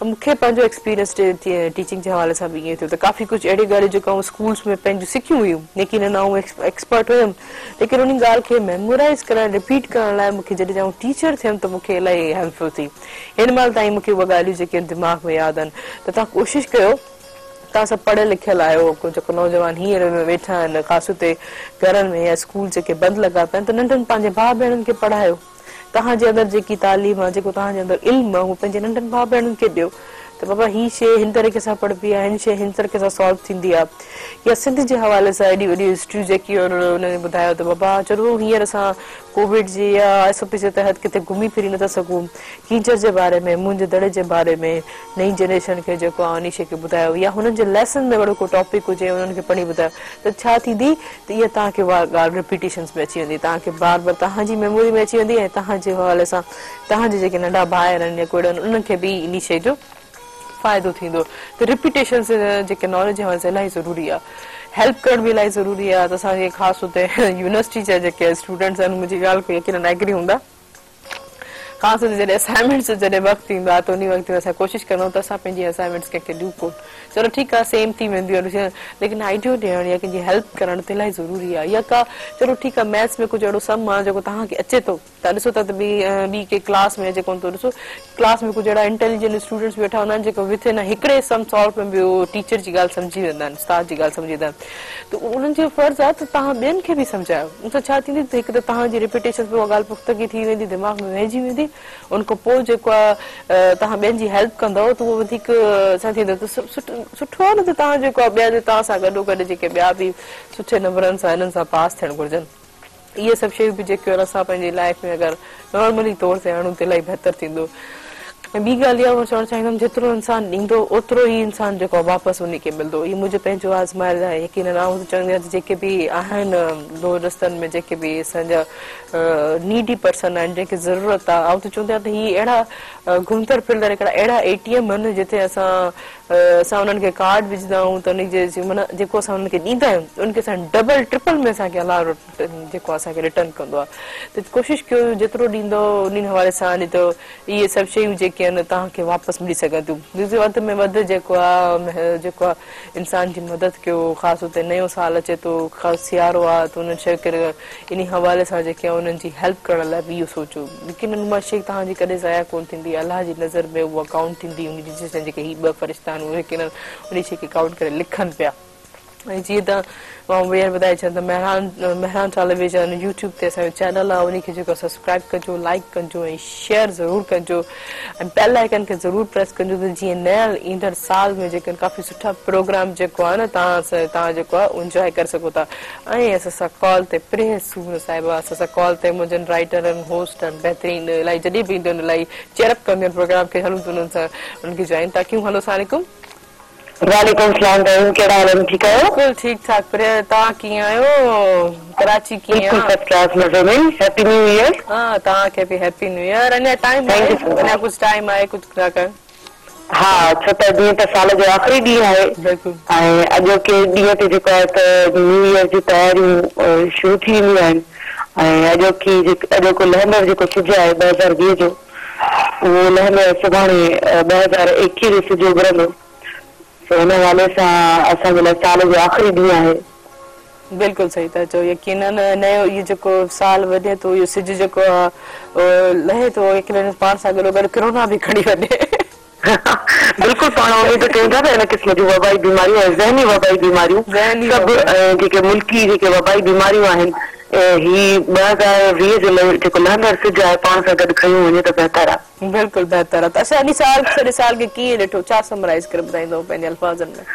मूंखे पंहिंजो एक्सपीरियंस टीचिंग जे हवाले सां बि ईअं थियो त काफ़ी कुझु अहिड़ी ॻाल्हियूं जेका आऊं स्कूल्स में पंहिंजूं सिखियूं हुयूं, लेकिन न आऊं एक्सपर्ट हुयमि, लेकिन उन ॻाल्हि खे मेमोराइज़ करण, रिपीट करण लाइ मूंखे जॾहिं आऊं टीचर थियमि त मूंखे इलाही हेल्पफुल थी। हिन महिल ताईं मूंखे उहे ॻाल्हियूं जेके दिमाग़ में यादि आहिनि। त तव्हां कोशिशि कयो, तव्हां सभु पढ़ियल लिखियल आहियो, जेको नौजवान हींअर वेठा आहिनि ख़ासि ते घरनि में या स्कूल जेके बंदि लॻा पिया आहिनि, त नंढनि पंहिंजे भाउ भेणनि खे पढ़ायो। तव्हांजे अंदरि जेकी तालीम आहे, जेको तव्हांजे अंदरि इल्मु आहे, उहो पंहिंजे नंढनि भाउ भेणनि खे ॾियो त बाबा ही शइ हिन तरीक़े सां पढ़बी आहे, हिन शइ हिन तरीक़े सां सॉल्व थींदी आहे। या सिंध जे हवाले सां एॾी वॾी हिस्ट्री जेकी हुननि ॿुधायो त बाबा चलो हींअर असां कोविड जी या SOP जे तहत किथे घुमी फिरी नथा सघूं, कीचड़ जे बारे में, मुंहिंजे दड़े जे बारे में नई जनरेशन खे जेको आहे उन शइ खे ॿुधायो, या हुननि जे लेसन में वॾो को टॉपिक हुजे उन्हनि खे पढ़ी ॿुधायो, त छा थींदी त इहा तव्हांखे उहा ॻाल्हि रिपीटेशन्स में अची वेंदी, तव्हांखे बार बार तव्हांजी मेमोरी में अची वेंदी, ऐं तव्हांजे हवाले सां तव्हांजे जेके नंढा भाइर आहिनि या कोई उन्हनि खे बि इन शइ जो फ़ाइदो थींदो। त रिपीटेशन जेके नॉलेज जे हवाले सां इलाही ज़रूरी आहे। हेल्प करण बि इलाही ज़रूरी आहे। त असांजे ख़ासि हुते यूनिवर्सिटी जा जेके स्टूडेंट्स आहिनि, मुंहिंजी ॻाल्हि खे यकीनन एग्री हूंदा, ख़ासि तौर ते जॾहिं असाइनमेंट्स जॾहिं वक़्तु ईंदो आहे त उन वक़्तु असां कोशिशि कंदा आहियूं त असां पंहिंजी असाइनमेंट्स कंहिंखे ॾियूं कोन। चलो ठीकु आहे, सेम थी वेंदियूं आहिनि, लेकिन आइडियो ॾियणु या कंहिंजी हेल्प करणु त इलाही ज़रूरी आहे। या का चलो ठीकु आहे, मैथ्स में कुझु अहिड़ो सम आहे जेको तव्हांखे अचे थो, तव्हां ॾिसो था त ॿी के क्लास में अचे कोन थो, ॾिसो क्लास में कुझु अहिड़ा इंटेलिजेंट स्टूडेंट्स वेठा हूंदा आहिनि जेको विथ इन हिकिड़े सम सॉल्व में ॿियो टीचर जी ॻाल्हि सम्झी वेंदा आहिनि, उस्ताद जी ॻाल्हि सम्झी वेंदा आहिनि। त उन्हनि जो फर्ज़ु आहे त तव्हां ॿियनि खे बि सम्झायो। उन सां छा थींदी त हिकु त तव्हांजी रिपीटेशन में उहा ॻाल्हि पुख़्तगी थी वेंदी, दिमाग़ में वहिजी वेंदी, उन खां पोइ जेको आहे तव्हां ॿियनि जी हेल्प कंदव त उहो वधीक छा थींदो त सुठो आहे न। त तव्हां जेको आहे ॿिया तव्हां सां गॾोगॾु जेके ॿिया बि सुठे नंबरनि सां हिननि सां पास थियणु घुरिजनि। इहे सभु शयूं बि जेके असां पंहिंजी लाइफ में अगरि नॉर्मली तौर ते आणूं त इलाही बहितर थींदो। ऐं ॿी ॻाल्हि इहा चवणु चाहींदमि, जेतिरो इंसानु ॾींदो ओतिरो ई इंसानु जेको आहे वापसि उन खे मिलंदो। इहो मुंहिंजो पंहिंजो आज़माइल आहे। यकीनन आउं चवंदी आहियां जेके बि आहिनि दोस्तनि में, जेके बि असांजा नीडी पर्सन आहिनि, जंहिंखे ज़रूरत आहे, आउं त चवंदी आहियां त हीअ अहिड़ा घुमंदड़ फिरंदड़ हिकिड़ा अहिड़ा ATM आहिनि जिते असां उन्हनि खे कार्ड विझंदा आहियूं त उनजे माना जेको असां उन्हनि खे ॾींदा आहियूं उनखे असां डबल ट्रिपल में असांखे अलाह जेको असांखे रिटर्न कंदो आहे। त कोशिशि कयो जेतिरो ॾींदो उन हवाले सां ॾिठो इहे सभु शयूं जेके आहिनि तव्हांखे वापसि मिली सघनि थियूं। वधि में वधि जेको आहे इंसान जी मदद कयो। ख़ासि हुते नयो साल अचे थो, ख़ासि सियारो आहे, त उन्हनि शइ करे इन हवाले सां जेके आहे उन्हनि जी हेल्प करण लाइ बि इहो सोचो। लेकिन उहा शइ तव्हांजी कॾहिं ज़ाया कोन थींदी, अलाह जी नज़र में उहा काउंट थींदी। उन जेके ही 2 फ़रिश्ता आहिनि उहे यकीनन उन शइ खे काउंट करे लिखनि पिया। ऐं जीअं त मां ॿीहर ॿुधाए छॾियां त मेहरान टेलीविजन यूट्यूब ते असांजो चैनल आहे, उनखे जेको सब्सक्राइब कजो, लाइक कजो ऐं शेयर ज़रूरु कजो ऐं बेल आइकन खे ज़रूरु प्रेस कजो त जीअं नया ईंदड़ साल में जेके काफ़ी सुठा प्रोग्राम जेको आहे न तव्हां जेको आहे इंजॉय करे सघो था। ऐं असां कॉल ते प्रेस सूर साहिबा, असां कॉल ते मुंहिंजनि राइटर आहिनि, होस्ट आहिनि, बहितरीन इलाही जॾहिं बि ईंदो आहिनि इलाही चेयरअप कंदियूं आहिनि प्रोग्राम खे, हलूं त उन्हनि सां उनखे जॉइन था कयूं। हलो सलाम। वालेकुम सलाम। कहिड़ा हाल आहिनि? ठीकु आहियो? बिल्कुलु ठीकु ठाक। प्रिया, तव्हां कीअं आहियो? कराची कीअं आहे? फर्स्ट क्लास मज़े में। Happy new year. हा, तव्हांखे बि हैप्पी न्यू ईयर। अञा टाइम आहे, अञा कुझु टाइम आहे, कुझु न कर। हा, छो त जीअं त साल जो आख़िरी ॾींहुं आहे ऐं अॼोके ॾींहं ते जेको आहे त न्यू ईयर जी तयारियूं शुरू थी वेंदियूं आहिनि। ऐं अॼोको लहंदड़ जेको सिज आहे 2020 जो, उहो लहंदड़ सुभाणे 2021 जो सिज उभरंदो। हुन हवाले सां असांजे लाइ साल जो आख़िरी ॾींहुं आहे। बिल्कुलु सही था चओ। यकीनन नयो इहो जेको साल वधे थो, इहो सिज जेको आहे लहे थो, यकीनन पाण सां गॾोगॾु कोरोना बि खणी वञे। बिल्कुलु, पाण उमेद कयूं था त हिन क़िस्म जूं वबाई बीमारियूं ऐं ज़हनी वबाई बीमारियूं सभु जेके मुल्की जेके वबाई बीमारियूं आहिनि ही 2020 जो जेको लहंदड़ सिज आहे पाण सां गॾु खयूं वञे त बहितर आहे। बिल्कुलु बहितर आहे। त अच्छा इन साल सॼे साल खे कीअं ॾिठो, छा समराइज़ करे ॿुधाईंदो पंहिंजे अल्फाज़नि में,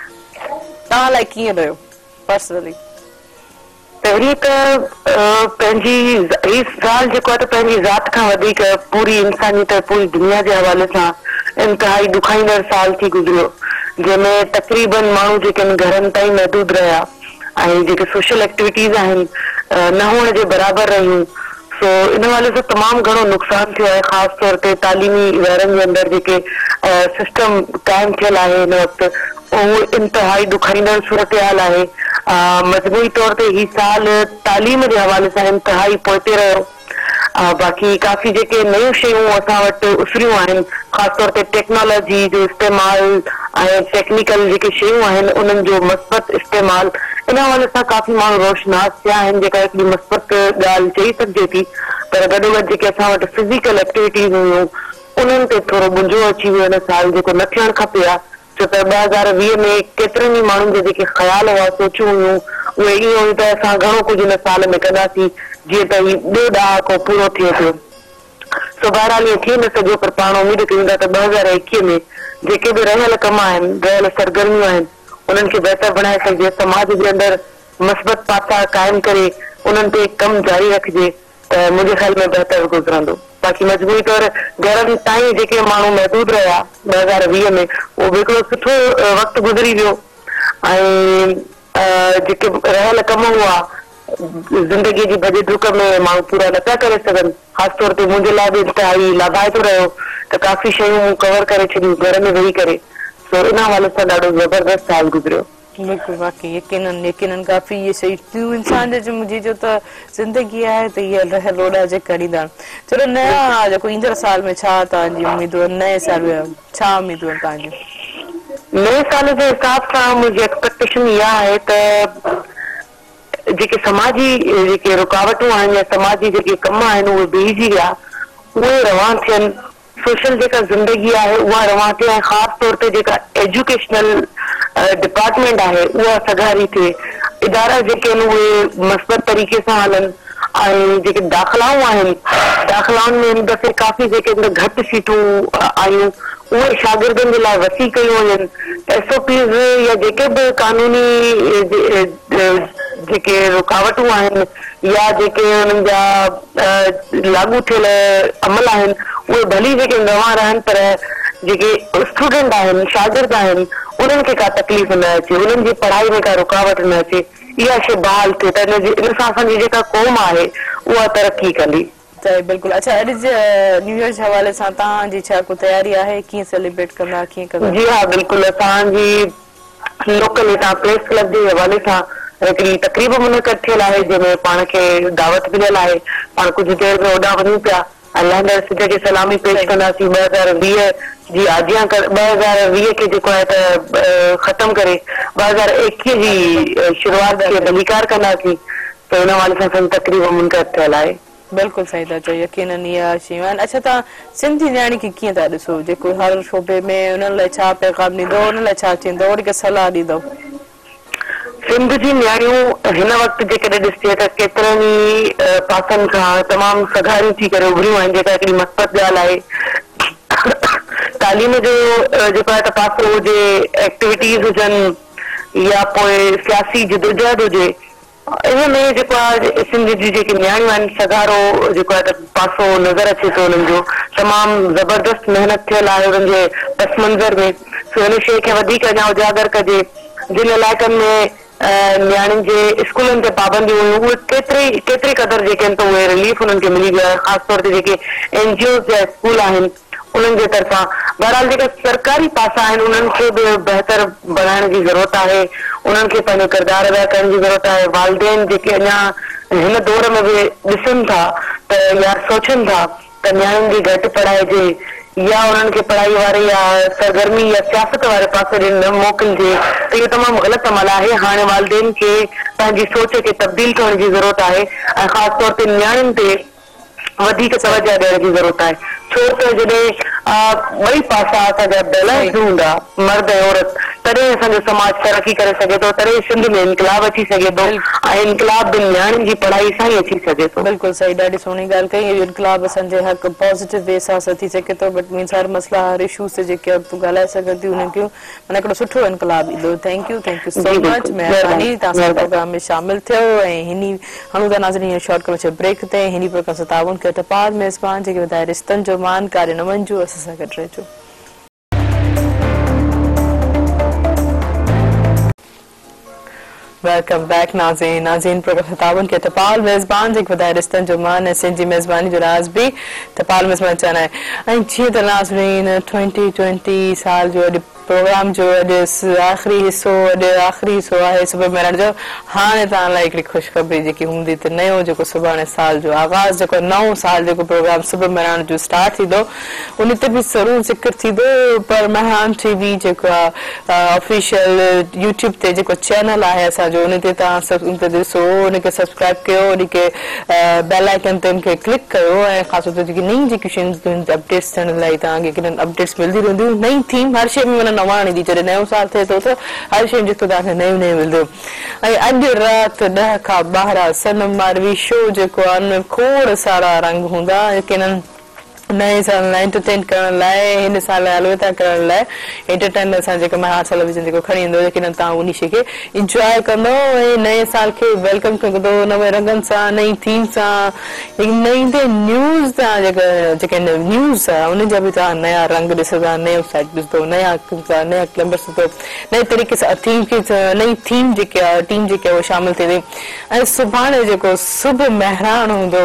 तव्हां लाइ कीअं रहियो पर्सनली? पहिरीं त पंहिंजी हीउ साल जेको आहे त पंहिंजी ज़ात खां वधीक पूरी इंसानियत पूरी दुनिया जे हवाले सां इंतिहाई ॾुखाईंदड़ साल थी गुज़रियो, जंहिंमें तक़रीबन माण्हू जेके आहिनि घरनि ताईं महदूद रहिया ऐं जेके सोशल एक्टिविटीज़ आहिनि न हुअण जे बराबरि रहियूं। सो इन हवाले सां तमामु घणो नुक़सानु थियो आहे, ख़ासि तौर ते तालीमी इदारनि जे अंदरि जेके सिस्टम क़ाइमु थियल आहे हिन वक़्तु उहो इंतिहाई ॾुखाईंदड़ सूरत हाल आहे। मजमूई तौर ते ही साल तालीम जे हवाले सां इंतिहाई पोइते रहियो। बाक़ी काफ़ी जेके नयूं शयूं असां वटि उसिरियूं आहिनि, ख़ासि तौर ते टेक्नोलॉजी जो इस्तेमालु ऐं टेक्निकल जेके शयूं आहिनि उन्हनि जो मस्बत इस्तेमालु, इन हवाले सां काफ़ी माण्हू रोशनास थिया आहिनि, जेका हिकिड़ी मस्बत ॻाल्हि चई सघिजे थी। पर गॾोगॾु जेके असां वटि फिज़िकल एक्टिविटीज़ हुयूं उन्हनि ते थोरो मुंझो अची वियो हिन साल, जेको न थियणु खपे हा। छो त 2020 में केतिरनि ई माण्हुनि जे जेके ख़्याल हुआ, सोचूं हुयूं, उहे इहो हुयूं त असां घणो कुझु हिन साल में कंदासीं, जीअं त ही ॿियो ॾहाको पूरो थिए पियो। सो बहरहाल इहो थी न सघियो, पर पाण उमेद कयूं था त 2021 में जेके बि रहियल कम आहिनि, रहियल सरगर्मियूं आहिनि, उन्हनि खे बहितर बणाए सघिजे, समाज जे अंदरि मस्बत पासा क़ाइमु करे उन्हनि ते कमु जारी रखिजे त मुंहिंजे ख़्याल में बहितर गुज़रंदो। बाक़ी मजबूरी तौर घरनि ताईं जेके माण्हू महदूद रहिया 2020 में, उहो बि हिकिड़ो सुठो वक़्तु गुज़री वियो ऐं जेके रहियल कम हुआ ज़िंदगीअ जी भॼ डुक में माण्हू पूरा न पिया करे सघनि। ख़ासि तौर ते मुंहिंजे लाइ बि इंतिहाई लाभाइतो रहियो त काफ़ी शयूं मूं कवर करे छॾियूं घर में वेही करे। सो इन हवाले सां ॾाढो ज़बरदस्त साल गुज़रियो। बिल्कुलु वाकई यकीनन काफ़ी इहे शयूं इंसान जो मुंहिंजी जो त ज़िंदगी आहे त इहे रहियल रोड़ा जे करींदा। चलो नया जेको ईंदड़ साल में छा तव्हांजी उमेदूं आहिनि, नए साल में छा उमेदूं आहिनि तव्हांजूं? नए साल जे हिसाब सां मुंहिंजी एक्सपेक्टेशन इहा आहे त जेके समाजी जेके रुकावटूं आहिनि या समाजी जेके कम आहिनि उहे बीहिजी विया, उहे रवां थियनि। सोशल जेका ज़िंदगी आहे उहा रवां थिए ऐं ख़ासि तौर ते जेका एजुकेशनल डिपार्टमेंट आहे उहा सगारी थिए। इदारा जेके आहिनि उहे मस्बत तरीक़े सां हलनि ऐं जेके दाख़िलाऊं आहिनि, दाख़िलाउनि में हिन दफ़े काफ़ी जेके घटि सीटूं आयूं उहे शागिर्दनि जे लाइ वसी कयूं वञनि। SOPs या जेके बि कानूनी जेके रुकावटूं आहिनि या जेके हुननि जा लागू थियल अमल आहिनि उहे भली जेके रवां रहनि, पर जेके स्टूडेंट आहिनि, शागिर्द आहिनि, उन्हनि खे का तकलीफ़ न अचे, उन्हनि जी पढ़ाई में का रुकावट न अचे, इहा शइ बहाल थिए त इन सां असांजी जेका क़ौम आहे उहा तरक़ी कंदी। बिल्कुलु। अच्छा, अॼु जे न्यू ईयर जे हवाले सां तव्हांजी छा को तयारी आहे, कीअं सेलिब्रेट कंदा, कीअं कंदा? जी हा, बिल्कुलु। असांजी लोकल हितां प्रेस क्लब जे हवाले सां हिकिड़ी तकरीब मुनक़द थियल आहे, जंहिंमें पाण खे दावत मिलियल आहे। पाण कुझु देरि में होॾां वञूं पिया ऐं लहंदड़ सिज खे सलामी पेश कंदासीं। 2020 जी आजियां 2020 खे जेको आहे त ख़तमु करे 2021 जी शुरूआत खे भलीकार कंदासीं। त हिन हवाले सां असांजी तकरीब मुनक़द थियल आहे। बिल्कुलु सही था चओ, यकीनन इहा शयूं आहिनि। अच्छा, तव्हां सिंधी न्याणी खे कीअं था ॾिसो, जेको हर शोबे में उन्हनि लाइ छा पैगाम ॾींदो, उन्हनि लाइ छा चईंदो, वरी सलाह ॾींदो? सिंध जी न्याणियूं हिन वक़्तु जेकॾहिं ॾिसिजे त केतिरनि ई पासनि खां तमामु सगारियूं थी करे उभरियूं आहिनि, जेका हिकिड़ी मस्बत ॻाल्हि आहे। तालीम जो जेको आहे त पासो हुजे, एक्टिविटीज़ हुजनि या पोइ सियासी जिदोजहद हुजे, इन में जेको आहे सिंध जी जेके न्याणियूं आहिनि सगारो जेको आहे त पासो नज़र अचे थो उन्हनि जो। तमामु ज़बरदस्त महिनत थियल आहे उन्हनि जे पस मंज़र में। सो हिन शइ खे वधीक अञा उजागर कजे। जिन इलाइक़नि में न्याणियुनि जे स्कूलनि ते पाबंदियूं हुयूं उहे केतिरी क़दुरु जेके आहिनि त उहे रिलीफ उन्हनि खे मिली वियो आहे, ख़ासि तौर ते जेके NGOs जा स्कूल आहिनि उन्हनि जे तरफ़ां। बहरहाल जेके सरकारी पासा आहिनि उन्हनि खे बि बहितर बणाइण जी ज़रूरत आहे, उन्हनि खे पंहिंजो किरदारु अदा करण जी ज़रूरत आहे। वालिदेन जेके अञा हिन दौर में बि ॾिसनि था त या सोचनि था त न्याणियुनि जी घटि पढ़ाइजे या उन्हनि खे पढ़ाई वारे या सरगर्मी या सियासत वारे पासे ॾे न मोकिलिजे, त इहो तमामु ग़लति अमल आहे। हाणे वालिदेन खे पंहिंजी सोच खे तब्दील करण जी ज़रूरत आहे ऐं ख़ासि तौर ते न्याणियुनि ते वधीक तवजह ॾियण जी ज़रूरत आहे। छो त जॾहिं ॿई पासा असांजा बैलेंस हूंदा, मर्द ऐं औरत, तॾहिं असांजो समाज तरक़ी करे सघे थो, तॾहिं सिंध में इनकलाब अची सघे थो ऐं इनकलाब ॿिनि नियाणियुनि जी पढ़ाई सां ई अची सघे थो। बिल्कुलु सही, ॾाढी सुहिणी ॻाल्हि कई। इनकलाब असांजे हक़ पॉज़िटिव वे सां थी सघे थो, बट मीन्स हर मसला हर इशूज़ ते जेके तूं ॻाल्हाए सघे थी उन्हनि खे माना हिकिड़ो सुठो इनकलाब ईंदो। थैंक यू सो मच, महिरबानी तव्हां सां प्रोग्राम में शामिल थियो। ऐं हिन हणूं था नाज़रीन हीअं शॉर्ट कमर्शियल ब्रेक ते। हिन प्रोग्राम सां ताउन कयो टपाल मेज़बान जेके वधाए रिश्तनि जो मान कार्य न वञिजो, असां सां गॾु रहिजो। वेलकम बैक नाज़रीन प्रोग्राम ताउन के टपाल मेज़बान जेके वधाए रिश्तनि जो मान ऐं सिंधी मेज़बानी जो राज़ बि टपाल मेज़बान चवंदा आहिनि। ऐं जीअं त नाज़रीन 2020 साल जो अॼु प्रोग्राम जो अॼु आख़िरी हिसो आहे सुबह मेहरण जो। हाणे तव्हां लाइ हिकिड़ी ख़ुशख़बरी जेकी हूंदी त नयो जेको सुभाणे साल जो आगाज़ जेको नओं साल जेको प्रोग्राम सुबह मेहरण जो स्टार्ट थींदो उन ते बि ज़रूरु ज़िक्र थींदो। पर मेहरान TV जेको आहे ऑफिशियल यूट्यूब ते जेको चैनल आहे असांजो उन ते तव्हां उन ते ॾिसो, उनखे सब्सक्राइब कयो, उनखे बेल आइकन ते उनखे क्लिक कयो ऐं ख़ासि तौर ते जेकी नई जेकी शयूं अपडेट्स थियण लाइ तव्हांखे किन अपडेट्स मिलंदी रहंदियूं। नई थीम हर शइ में माना नवां आणींदी, जॾहिं नयो साल थिए थो त हर शइ जेको तव्हांखे नयूं मिलंदियूं। ऐं अॼु राति 10 खां 12 सनम मारवी शो जेको आहे उनमें खोड़ सारा रंग हूंदा किन नए साल लाइ एंटरटेन करण लाइ, हिन साल अलविदा करण लाइ एंटरटेनमेंट सां जेको महाराज टेलीविजन जेको खणी ईंदो, लेकिन तव्हां उन शइ खे इंजॉय कंदो ऐं नए साल खे वेलकम कंदो नवे रंगनि सां, नई थीम सां, नई ते न्यूज़ जेके न्यूज़ आहे उन जा बि तव्हां नया रंग ॾिसंदा, नयो साइड ॾिसंदो, नया क्लैम्बर ॾिसंदो, नए तरीक़े सां थीम खे नई थीम जेके आहे टीम जेके आहे उहो शामिल थींदी। ऐं सुभाणे जेको सुबह मेहरान हूंदो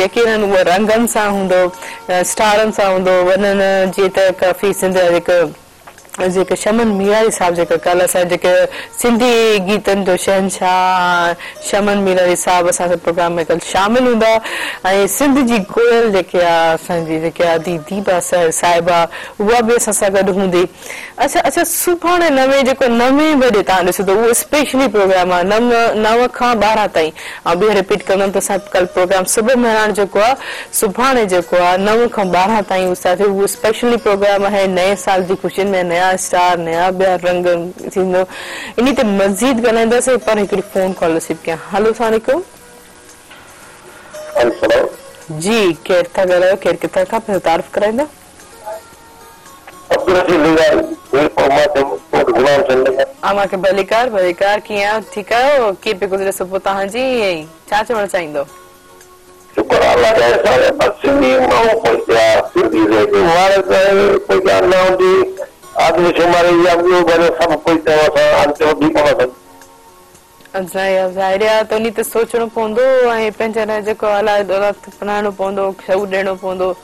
यकीनन उहो रंगनि सां हूंदो, स्टारनि सां हूंदो। वञनि जीअं त काफ़ी सिंध जेके शमन मीरारी साहिब जेके कल्ह असां जेके सिंधी गीतनि जो शहनशाह शमन मीरारी साहिब असांजे प्रोग्राम में कल्ह शामिल हूंदा। ऐं सिंध जी कोयल जेके आहे असांजी जेके आहे दीपा साहिबा उहा बि असां सां गॾु हूंदी। अच्छा सुभाणे जेको 9 बजे तव्हां ॾिसंदो उहो स्पेशली प्रोग्राम आहे 9 खां 12 ताईं। ऐं ॿियो रिपीट कंदमि त असां कल्ह प्रोग्राम सुबह मेहरान जेको आहे सुभाणे जेको आहे 9 खां 12 ताईं उहो स्पेशली प्रोग्राम आहे। नए साल जी ख़ुशियुनि में नया स्टार नया ॿिया रंग थींदो। इन ते मज़ीद ॻाल्हाईंदासीं पर हिकिड़ी फोन कॉल रिसीव कयां। हेलो अस्सलाम वालेकुम जी, केरु था ॻाल्हायो, केरु किथां खां, पंहिंजो तारीफ़ कराईंदा? मूंखे भलीकार कीअं आहियो, ठीकु आहियो, कीअं पियो गुज़रे सुबुह तव्हांजी, छा चवणु चाहींदो? उन ते सोचणो पवंदो ऐं पंहिंजे लाइ जेको अलाए अपनाइणो पवंदो, शऊ ॾियणो पवंदो।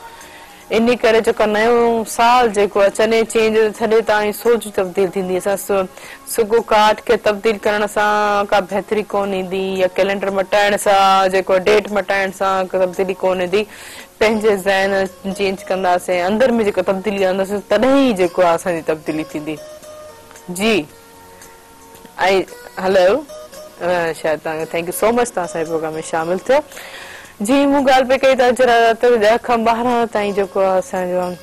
इन करे जेको नयो साल जेको आहे चने चेंज छॾे तव्हांजी सोच तब्दील थींदी। असां सुगो काट खे तब्दील करण सां का बहितरी कोन ईंदी या कैलेंडर मटाइण सां जेको डेट मटाइण सां तब्दीली कोन ईंदी। पंहिंजे ज़हन चेंज कंदासीं, अंदरि में जेको तब्दीली कंदासीं तॾहिं ई जेको आहे असांजी तब्दीली थींदी। जी ऐं हेलो शायदि तव्हांखे थैंक यू सो मच तव्हां असांजे प्रोग्राम में शामिल थियो। जी मूं ॻाल्हि पई कई त अॼु राति 10 खां 12 ताईं जेको आहे असांजो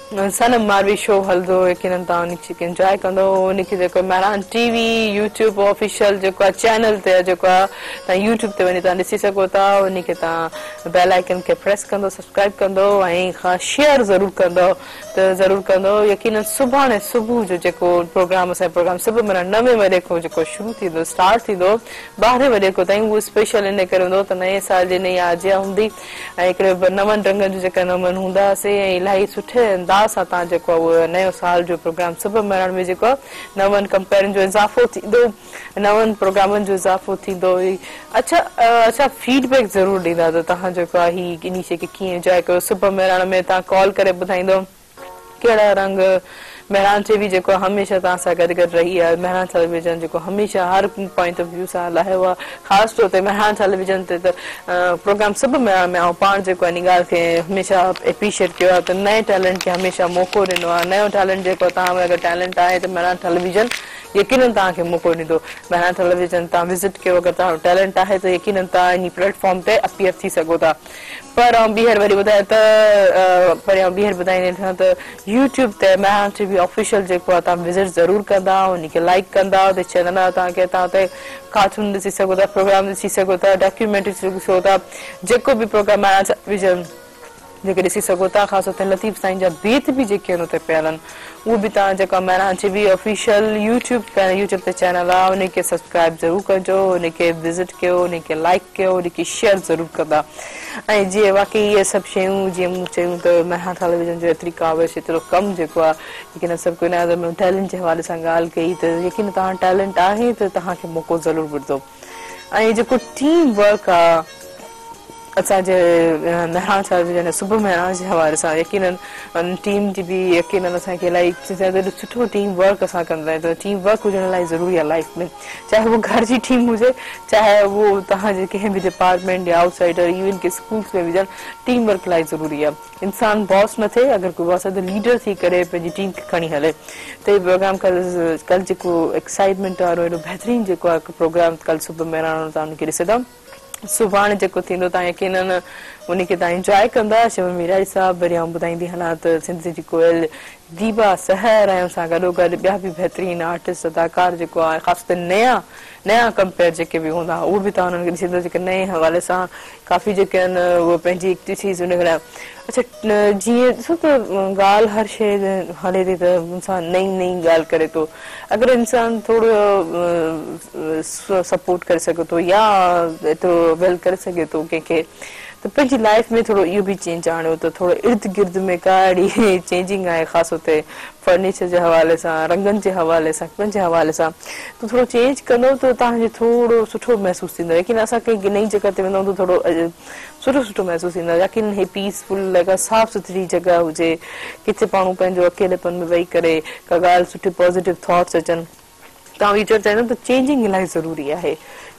सनम मारवी शो हलंदो, यकीनन तव्हां उनखे इंजॉय कंदो। उनखे जेको मेहरान TV यूट्यूब ऑफिशियल जेको आहे चैनल ते जेको आहे तव्हां यूट्यूब ते वञी तव्हां ॾिसी सघो था। उनखे तव्हां बेल आइकन खे प्रेस कंदो, सब्सक्राइब कंदो ऐं शेयर ज़रूरु कंदो यकीनन सुभाणे सुबुह जो जेको प्रोग्राम असांजो प्रोग्राम सुबुह माना 9 बजे खां जेको शुरू थींदो स्टार्ट थींदो 12 बजे खां ताईं उहो स्पेशल इन करे हूंदो त नए साल जी नई आजिया हूंदी ऐं हिकिड़े नवनि रंगनि जो जेका नमन हूंदासीं ऐं इलाही सुठे अंदाज़ सां तव्हां जेको आहे उहो नयो साल जो प्रोग्राम सुबुह मेहरण में जेको आहे नवनि कंपेरिजन जो इज़ाफ़ो थींदो, नवनि प्रोग्रामनि जो इज़ाफ़ो थींदो। अच्छा फीडबैक ज़रूरु ॾींदा त तव्हां जेको आहे हीअ इन शइ खे कीअं इंजॉय कयो। सुबुह मेहरण में तव्हां कॉल करे ॿुधाईंदो कहिड़ा रंग। मेहरान TV जेको हमेशह तव्हां सां गॾु रही आहे। मेहरान टेलीविजन जेको हमेशह हर पॉइंट ऑफ व्यू सां हलायो आहे। ख़ासि तौर ते मेहरान टेलीविजन ते त प्रोग्राम सुबुह मेहरण में पाण जेको आहे इन ॻाल्हि खे हमेशह एप्रिशिएट कयो आहे त नए टैलेंट खे हमेशह मौक़ो ॾिनो आहे। नयो टैलेंट जेको तव्हां में अगरि टैलेंट आहे त मेहरान टेलीविजन यकीनन तव्हांखे मौक़ो ॾींदो। मेहरान टेलीविजन तव्हां विज़िट कयो, अगरि तव्हांजो टैलेंट आहे त यकीनन तव्हां इन प्लेटफॉर्म ते अपीयर थी सघो था। पर ॿीहर वरी ॿुधायो त पर ॿीहर ॿुधाईंदी त यूट्यूब ते मेहरान टीवी ऑफिशियल जेको आहे तव्हां विज़िट ज़रूरु कंदा, उनखे लाइक कंदा, त चैनल आहे तव्हांखे, तव्हां हुते कार्टून ॾिसी सघो था, प्रोग्राम ॾिसी सघो था, डॉक्यूमेंट्री ॾिसी सघो था, जेको बि प्रोग्राम मेहरान टेलीविजन जेके ॾिसी सघो था। ख़ासि तौर ते लतीफ़ साईं जा गीत बि जेके आहिनि हुते पियल आहिनि, उहो बि तव्हां जेका मेहरान टीवी ऑफिशियल यूट्यूब ते चैनल आहे उनखे सब्सक्राइब ज़रूरु कजो, उनखे विज़िट कयो, उनखे लाइक कयो, उनखे शेयर ज़रूरु कंदा। ऐं जीअं वाकई इहे सभु शयूं जीअं मूं चयूं त मेहरान टेलीविजन जो एतिरी काविश, एतिरो कमु जेको आहे, लेकिन सभु कोई टैलेंट जे हवाले सां ॻाल्हि कई त यकीन तव्हां टैलेंट आहे त तव्हांखे मौक़ो ज़रूरु मिलंदो। ऐं जेको टीम वर्क आहे असांजे मेहरान टेलीविजन सुबुह मेहरान जे हवाले सां, यकीनन टीम जी बि यकीनन असांखे इलाही सुठो टीम वर्क असां कंदा आहियूं। त टीम वर्क हुजण इलाही ज़रूरी आहे लाइफ में, चाहे उहो घर जी टीम हुजे, चाहे उहो तव्हांजे कंहिं बि डिपार्टमेंट या आउटसाइडर, इवन के स्कूल्स में विझनि, टीम वर्क इलाही ज़रूरी आहे। इंसान बॉस न थिए, अगरि कोई बॉस आहे त लीडर थी करे पंहिंजी टीम खे खणी हले। त इहो प्रोग्राम कल्ह जेको एक्साइटमेंट वारो एॾो बहितरीनु जेको आहे प्रोग्राम कल्ह सुबुह मेहरान तव्हां उनखे ॾिसंदा। सुभाणे जेको थींदो तव्हां यकीनन उनखे तव्हां इंजॉय कंदा। शिव मीराई साहब वरी आउं ॿुधाईंदी हलां त सिंध जी कोयल दीबा सहर ऐं सां गॾोगॾु ॿिया बि बहितरीन आर्टिस्ट अदाकार जेको आहे, ख़ासि करे नया कंपेयर जेके बि हूंदा उहे बि तव्हां हुननि खे ॾिसंदो, जेके नए हवाले सां काफ़ी जेके आहिनि उहे पंहिंजी एक्टिविटीज़ उन लाइ। अच्छा, जीअं ॾिसो त ॻाल्हि हर शइ हले थी त इंसानु नई ॻाल्हि करे थो। अगरि इंसानु थोरो सपोर्ट करे सघे थो या एतिरो वेल करे सघे थो कंहिंखे, त पंहिंजी लाइफ में थोरो इहो बि चेंज आणियो त थोरो इर्द गिर्द में का अहिड़ी चेंजिंग आहे, ख़ासि तौर ते फर्नीचर जे हवाले सां, रंगनि जे हवाले सां, कपिड़नि जे हवाले सां, त थोरो चेंज कंदो त तव्हांखे थोरो सुठो महसूसु थींदो। लेकिन असां कंहिं नई जॻह ते वेंदा आहियूं त थोरो सुठो महसूसु थींदो आहे। यकीन हे पीसफुल लॻा, साफ़ सुथरी जॻह हुजे, किथे माण्हू पंहिंजो अकेलेपन में वेही करे का ॻाल्हि सुठी पॉज़िटिव थॉट्स अचनि। तव्हां वीचार चाहींदो त चेंजिंग इलाही ज़रूरी आहे।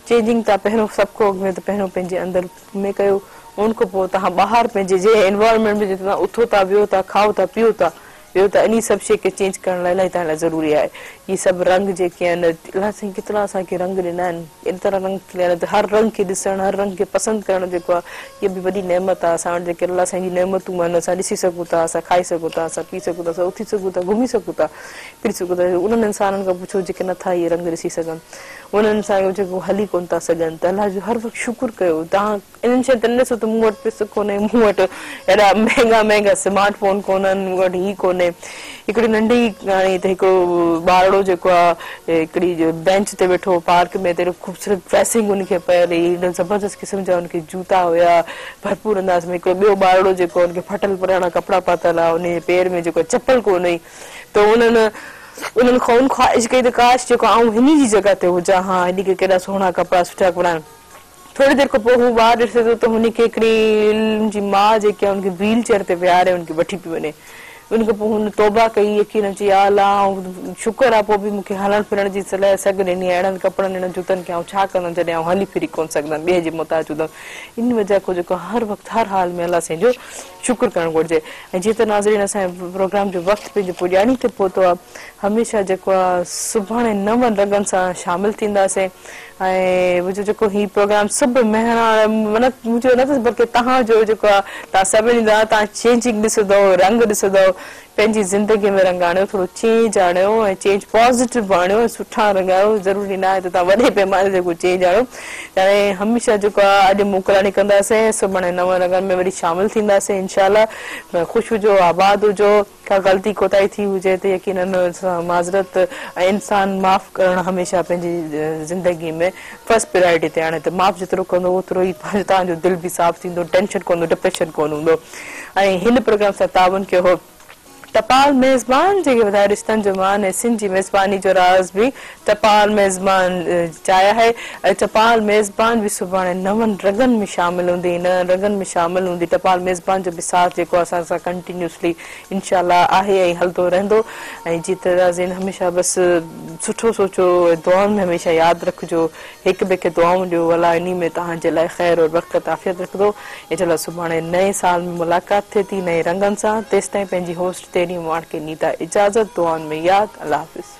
चेंजिंग तव्हां पहिरियों सभु को अॻु में त पहिरियों पंहिंजे अंदरि में कयो, उन खां पोइ तव्हां ॿाहिरि पंहिंजे जे एनवायरमेंट में जिते तव्हां उथो था, वियो था, खाओ था, पीओ था, इन सभु शइ खे चेंज करण लाइ इलाही तव्हां लाइ ज़रूरी आहे। इहे सभु रंग जेके आहिनि, इलाही केतिरा असांखे रंग ॾिना आहिनि, इन तरह रंग ॾिना आहिनि त हर रंग खे ॾिसणु, हर रंग खे पसंदि करणु जेको आहे, इहा बि वॾी नेमत आहे। असां वटि जेके अलाह साईं जी नेमतूं आहिनि, असां ॾिसी सघूं था, असां खाई सघूं था, असां पी सघूं था, असां उथी सघूं था, घुमी सघूं था, फिरी सघूं था। उन्हनि इंसाननि खां पुछो जेके नथा इहे रंग ॾिसी सघनि, उन्हनि सां जेको हली कोन था सघनि, त अलाह जो हर वक़्तु शुकुर कयो। तव्हां इन्हनि शयुनि ते ॾिसो त मूं वटि पैसो कोन्हे, मूं वटि एॾा महांगा स्मार्ट फ़ोन कोन्हनि, मूं वटि हीअ कोन्हे। हिकिड़ी नंढी हाणे त हिकिड़ो ॿारड़ो जेको आहे हिकिड़ी बेंच ते वेठो पार्क में, त ख़ूबसूरत ड्रेसिंग उनखे पयल हुई, एॾा ज़बरदस्त क़िस्म जा उनखे जूता हुया भरपूर अंदाज़ में। हिकिड़ो ॿियो ॿारड़ो जेको उनखे फटल पुराणा कपिड़ा पातल आहे, उन पेर में जेको चप्पल कोन हुई, त उन्हनि ख़्वाहिश कई त काश जेको आऊं हिन जी जॻह ते हुजां, हा हिनखे केॾा सुहिणा कपिड़ा सुठा कपिड़ा आहिनि। थोरी देरि खां पोइ हू ॿारु ॾिसे थो त हुनखे हिकिड़ी हुनजी माउ जेकी आहे उनखे व्हील चेयर ते विहारे उनखे वठी पई वञे। उन खां पोइ हुन तौबा कई, यकीन अची या अल्लाह शुक्र आहे पोइ बि मूंखे हलण फिरण जी सलाह सघ ॾिनी आहे, अहिड़नि कपिड़नि अहिड़नि जूतनि खे आउं छा कंदमि जॾहिं आउं हली फिरी कोन सघंदमि, ॿिए जे मुताज हूंदमि। इन वजह खां जेको हर वक़्तु हर हाल में अलाह साईं जो शुक्र करणु घुरिजे। ऐं जीअं त नाज़रीन असांजे प्रोग्राम जो वक़्तु पंहिंजो पुॼाणी ते पहुतो आहे, हमेशह जेको आहे सुभाणे 9 रंगनि सां शामिलु थींदासीं। ऐं मुंहिंजो जेको हीउ प्रोग्राम सुबुह मेहरान मुंहिंजो न त बल्कि तव्हांजो जेको आहे, तव्हां सभिनी जा तव्हां चेंजिंग ॾिसंदव, रंग ॾिसंदव, पंहिंजी ज़िंदगीअ में रंग आणियो, थोरो चेंज आणियो ऐं चेंज पॉज़िटिव आणियो, सुठा रंग आयो। ज़रूरी न आहे त तव्हां वॾे पैमाने ते को चेंज आणियो। ऐं हमेशह जेको आहे अॼु मोकिलाणी कंदासीं, सुभाणे 9 रंगनि में वरी शामिलु थींदासीं इंशाअल्लाह। ख़ुशि हुजो, आबाद हुजो, का ग़लती कोताही थी हुजे त यकीनन माज़रत ऐं इंसानु माफ़ करणु हमेशह पंहिंजी ज़िंदगी में फर्स्ट प्रायोरिटी ते आणे, त माफ़ जेतिरो कंदो ओतिरो ई तव्हांजो दिलि बि साफ़ थींदो, टेंशन कोन हूंदो, डिप्रेशन कोन हूंदो। ऐं हिन प्रोग्राम सां ताउन कयो हो टपाल मेज़बान जेके ॿुधाए रिश्तनि जो मान ऐं सिंध जी मेज़बानी जो राज़ बि टपाल मेज़बान चाहिया है। ऐं टपाल मेज़बान बि सुभाणे 9 रंगनि में शामिलु हूंदी, 9 रंगनि में शामिलु हूंदी। टपाल मेज़बान जो बि साथ जेको असां सां कंटिन्यूसली इंशाअल्लाह आहे ऐं हलंदो रहंदो। ऐं जीत नाज़रीन हमेशह बसि सुठो सोचो, दुआउनि में हमेशह यादि रखिजो, हिक ॿिए खे दुआऊं ॾियो, अलाह इन में तव्हांजे लाइ ख़ैर और बरकत आफ़ियत रखंदो। इनशाअल्लाह सुभाणे नए साल में मुलाक़ात थिए थी नए रंगनि सां। तेसिताईं पंहिंजी होस्ट तेरी मार के नीता इजाज़त, दुआउनि में यादि। अल्लाह हाफ़िज़।